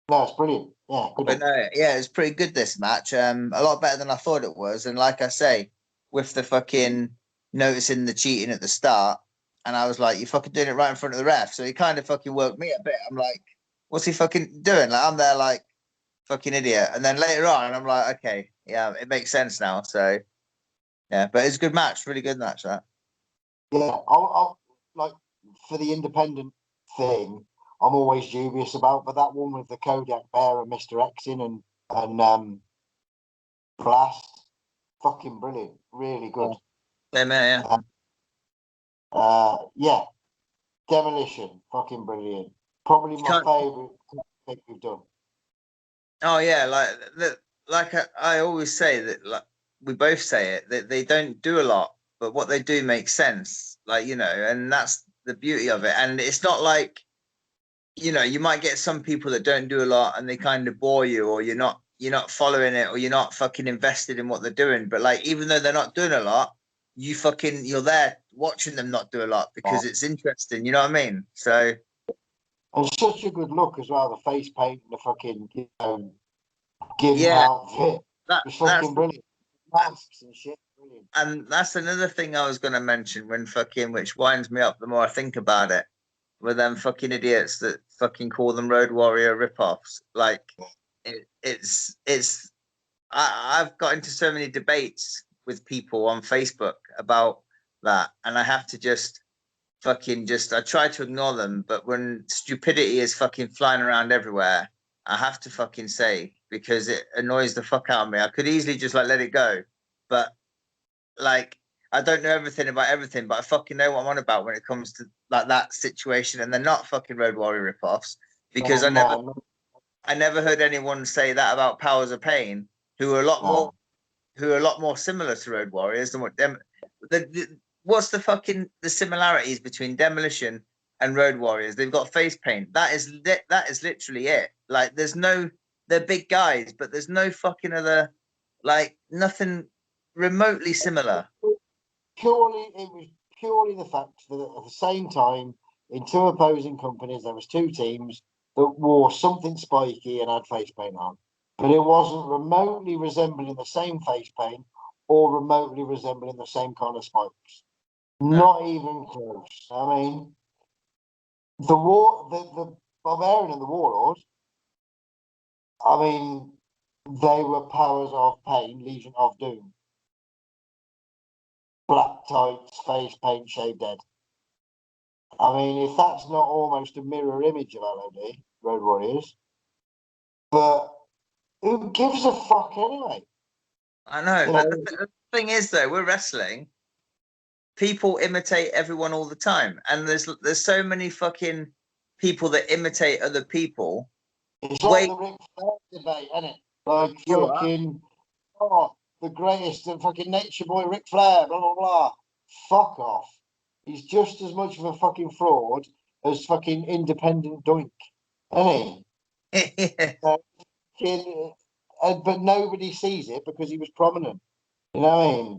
Speaker 1: no, it's brilliant. Yeah, good.
Speaker 2: But no, yeah, it's pretty good this match. A lot better than I thought it was. And like I say, with the fucking noticing the cheating at the start, and I was like, "You fucking doing it right in front of the ref." So he kind of fucking woke me a bit. I'm like, "What's he fucking doing?" Like I'm there, like fucking idiot. And then later on, I'm like, "Okay, yeah, it makes sense now." So yeah, but it's a good match, really good match. That.
Speaker 1: Yeah, I'll like for the independent thing. I'm always dubious about, but that one with the Kodak Bear and Mr. X in and Blast, fucking brilliant, really good.
Speaker 2: Yeah.
Speaker 1: Yeah, Demolition, fucking brilliant. Probably my favourite thing we've done.
Speaker 2: Oh yeah, like I always say that, like we both say it, that they don't do a lot, but what they do makes sense. Like, you know, and that's the beauty of it. And it's not like, you know, you might get some people that don't do a lot and they kind of bore you, or you're not following it, or you're not fucking invested in what they're doing. But like, even though they're not doing a lot, you're there watching them not do a lot because it's interesting. You know what I mean? So.
Speaker 1: And such a good look as well, the face paint and the fucking, you know, gimp
Speaker 2: Yeah,
Speaker 1: outfit. It's fucking brilliant. Masks and shit, brilliant.
Speaker 2: And that's another thing I was going to mention, which winds me up the more I think about it, with them fucking idiots that fucking call them Road Warrior ripoffs. Like, I've got into so many debates with people on Facebook about that, and I have to I try to ignore them, but when stupidity is fucking flying around everywhere, I have to fucking say, because it annoys the fuck out of me. I could easily just like let it go, but like I don't know everything about everything, but I fucking know what I'm on about when it comes to like that situation. And they're not fucking Road Warrior ripoffs, because I never heard anyone say that about Powers of Pain, who are a lot more similar to Road Warriors than what them. What's the similarities between Demolition and Road Warriors? They've got face paint. That is literally it. Like they're big guys, but there's no fucking other, like nothing remotely similar.
Speaker 1: It was purely the fact that at the same time, in two opposing companies, there was two teams that wore something spiky and had face paint on, but it wasn't remotely resembling the same face paint or remotely resembling the same kind of spikes. Not even close. I mean, the Barbarian and the Warlord. I mean, they were Powers of Pain, Legion of Doom. Black tights, face paint, shaved head. I mean, if that's not almost a mirror image of LOD, Road Warriors, but who gives a fuck anyway?
Speaker 2: I know.
Speaker 1: You
Speaker 2: But
Speaker 1: know?
Speaker 2: the thing is, though, we're wrestling. People imitate everyone all the time, and there's so many fucking people that imitate other people.
Speaker 1: It's like the Ric Flair debate, isn't it? Like fucking, the greatest, the fucking nature boy Ric Flair, blah, blah, blah. Fuck off. He's just as much of a fucking fraud as fucking independent doink, isn't he? But nobody sees it because he was prominent. You know what I mean?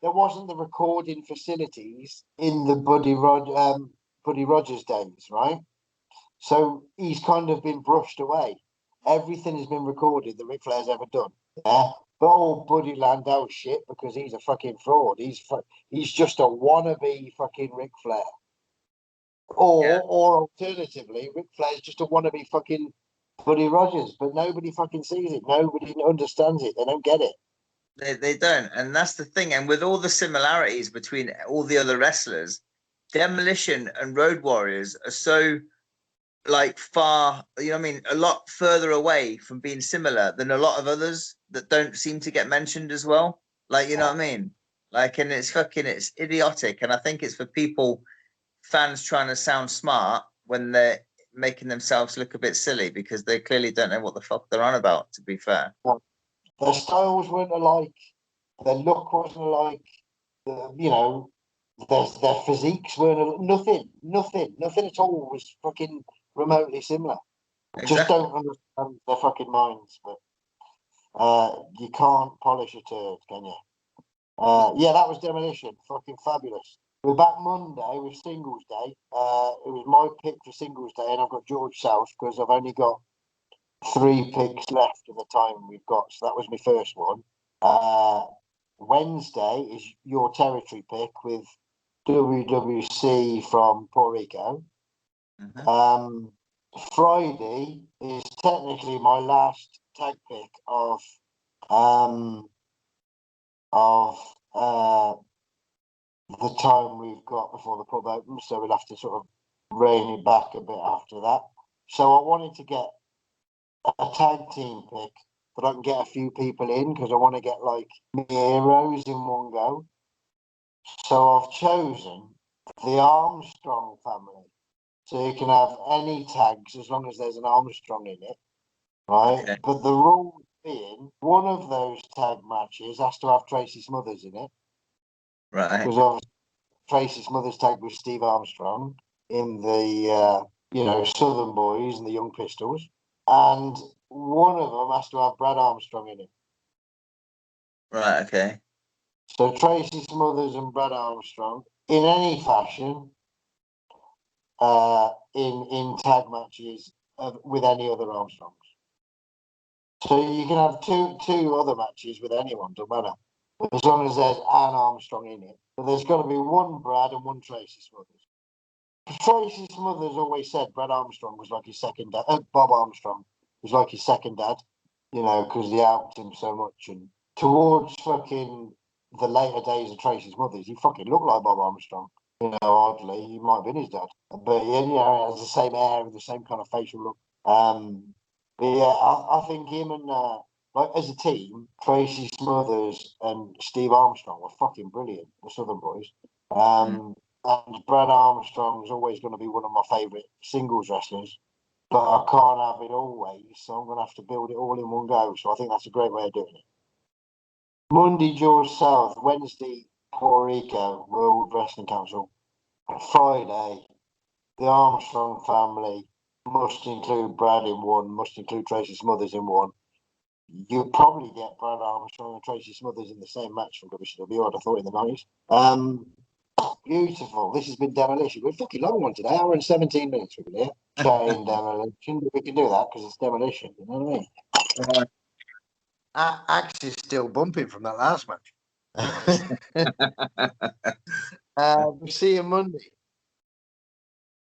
Speaker 1: There wasn't the recording facilities in the Buddy Rogers days, right? So he's kind of been brushed away. Everything has been recorded that Ric Flair's ever done. Yeah. But all Buddy Landau shit because he's a fucking fraud. He's just a wannabe fucking Ric Flair. Or alternatively, Ric Flair's just a wannabe fucking Buddy Rogers, but nobody fucking sees it. Nobody understands it. They don't get it.
Speaker 2: They don't, and that's the thing. And with all the similarities between all the other wrestlers, Demolition and Road Warriors are so like far, you know what I mean, a lot further away from being similar than a lot of others that don't seem to get mentioned as well. Like, you know what I mean? Like, and it's idiotic. And I think it's for fans trying to sound smart when they're making themselves look a bit silly because they clearly don't know what the fuck they're on about, to be fair.
Speaker 1: Their styles weren't alike. Their look wasn't alike. You know, their physiques weren't nothing at all was fucking remotely similar. Just
Speaker 2: Exactly.
Speaker 1: don't understand their fucking minds. But you can't polish a turd, can you? Yeah, that was Demolition. Fucking fabulous. We're back Monday with Singles Day. It was my pick for Singles Day, and I've got George South because I've only got 3 picks left of the time we've got. So that was my first one. Wednesday is your territory pick with WWC from Puerto Rico.
Speaker 2: Mm-hmm.
Speaker 1: Friday is technically my last tag pick of the time we've got before the pub opens, so we'll have to sort of rein it back a bit after that. So I wanted to get a tag team pick, but I can get a few people in because I want to get like my heroes in one go. So I've chosen the Armstrong family. So you can have any tags as long as there's an Armstrong in it, right?
Speaker 2: Okay.
Speaker 1: But the rule being, one of those tag matches has to have Tracy Smothers in it.
Speaker 2: Right.
Speaker 1: Because obviously Tracy Smothers tag with Steve Armstrong in the Southern Boys and the Young Pistols, and one of them has to have Brad Armstrong in it.
Speaker 2: Right. Okay.
Speaker 1: So Tracy Smothers and Brad Armstrong in any fashion, in tag matches with any other Armstrongs. So you can have two other matches with anyone, don't matter, as long as there's an Armstrong in it. But there's got to be one Brad and one Tracy Smothers. Tracy Smothers always said Brad Armstrong was like his second dad. Bob Armstrong was like his second dad, because he helped him so much. And towards fucking the later days of Tracy Smothers, he fucking looked like Bob Armstrong. Oddly, he might have been his dad, but yeah, he has the same hair and the same kind of facial look. But yeah, I think him and like as a team, Tracy Smothers and Steve Armstrong were fucking brilliant. The Southern Boys. And Brad Armstrong's always going to be one of my favourite singles wrestlers, but I can't have it always, so I'm going to have to build it all in one go. So I think that's a great way of doing it. Monday, George South. Wednesday, Puerto Rico, World Wrestling Council. Friday, the Armstrong family must include Brad in one, must include Tracy Smothers in one. You'll probably get Brad Armstrong and Tracy Smothers in the same match from WCW, I'd have thought, in the 90s. Beautiful. This has been Demolition. We're a fucking long one today. Hour and 17 minutes we've been here. Chain Demolition. We can do that because it's Demolition. You know what I mean? Axe is still bumping from that last match. We'll see you Monday.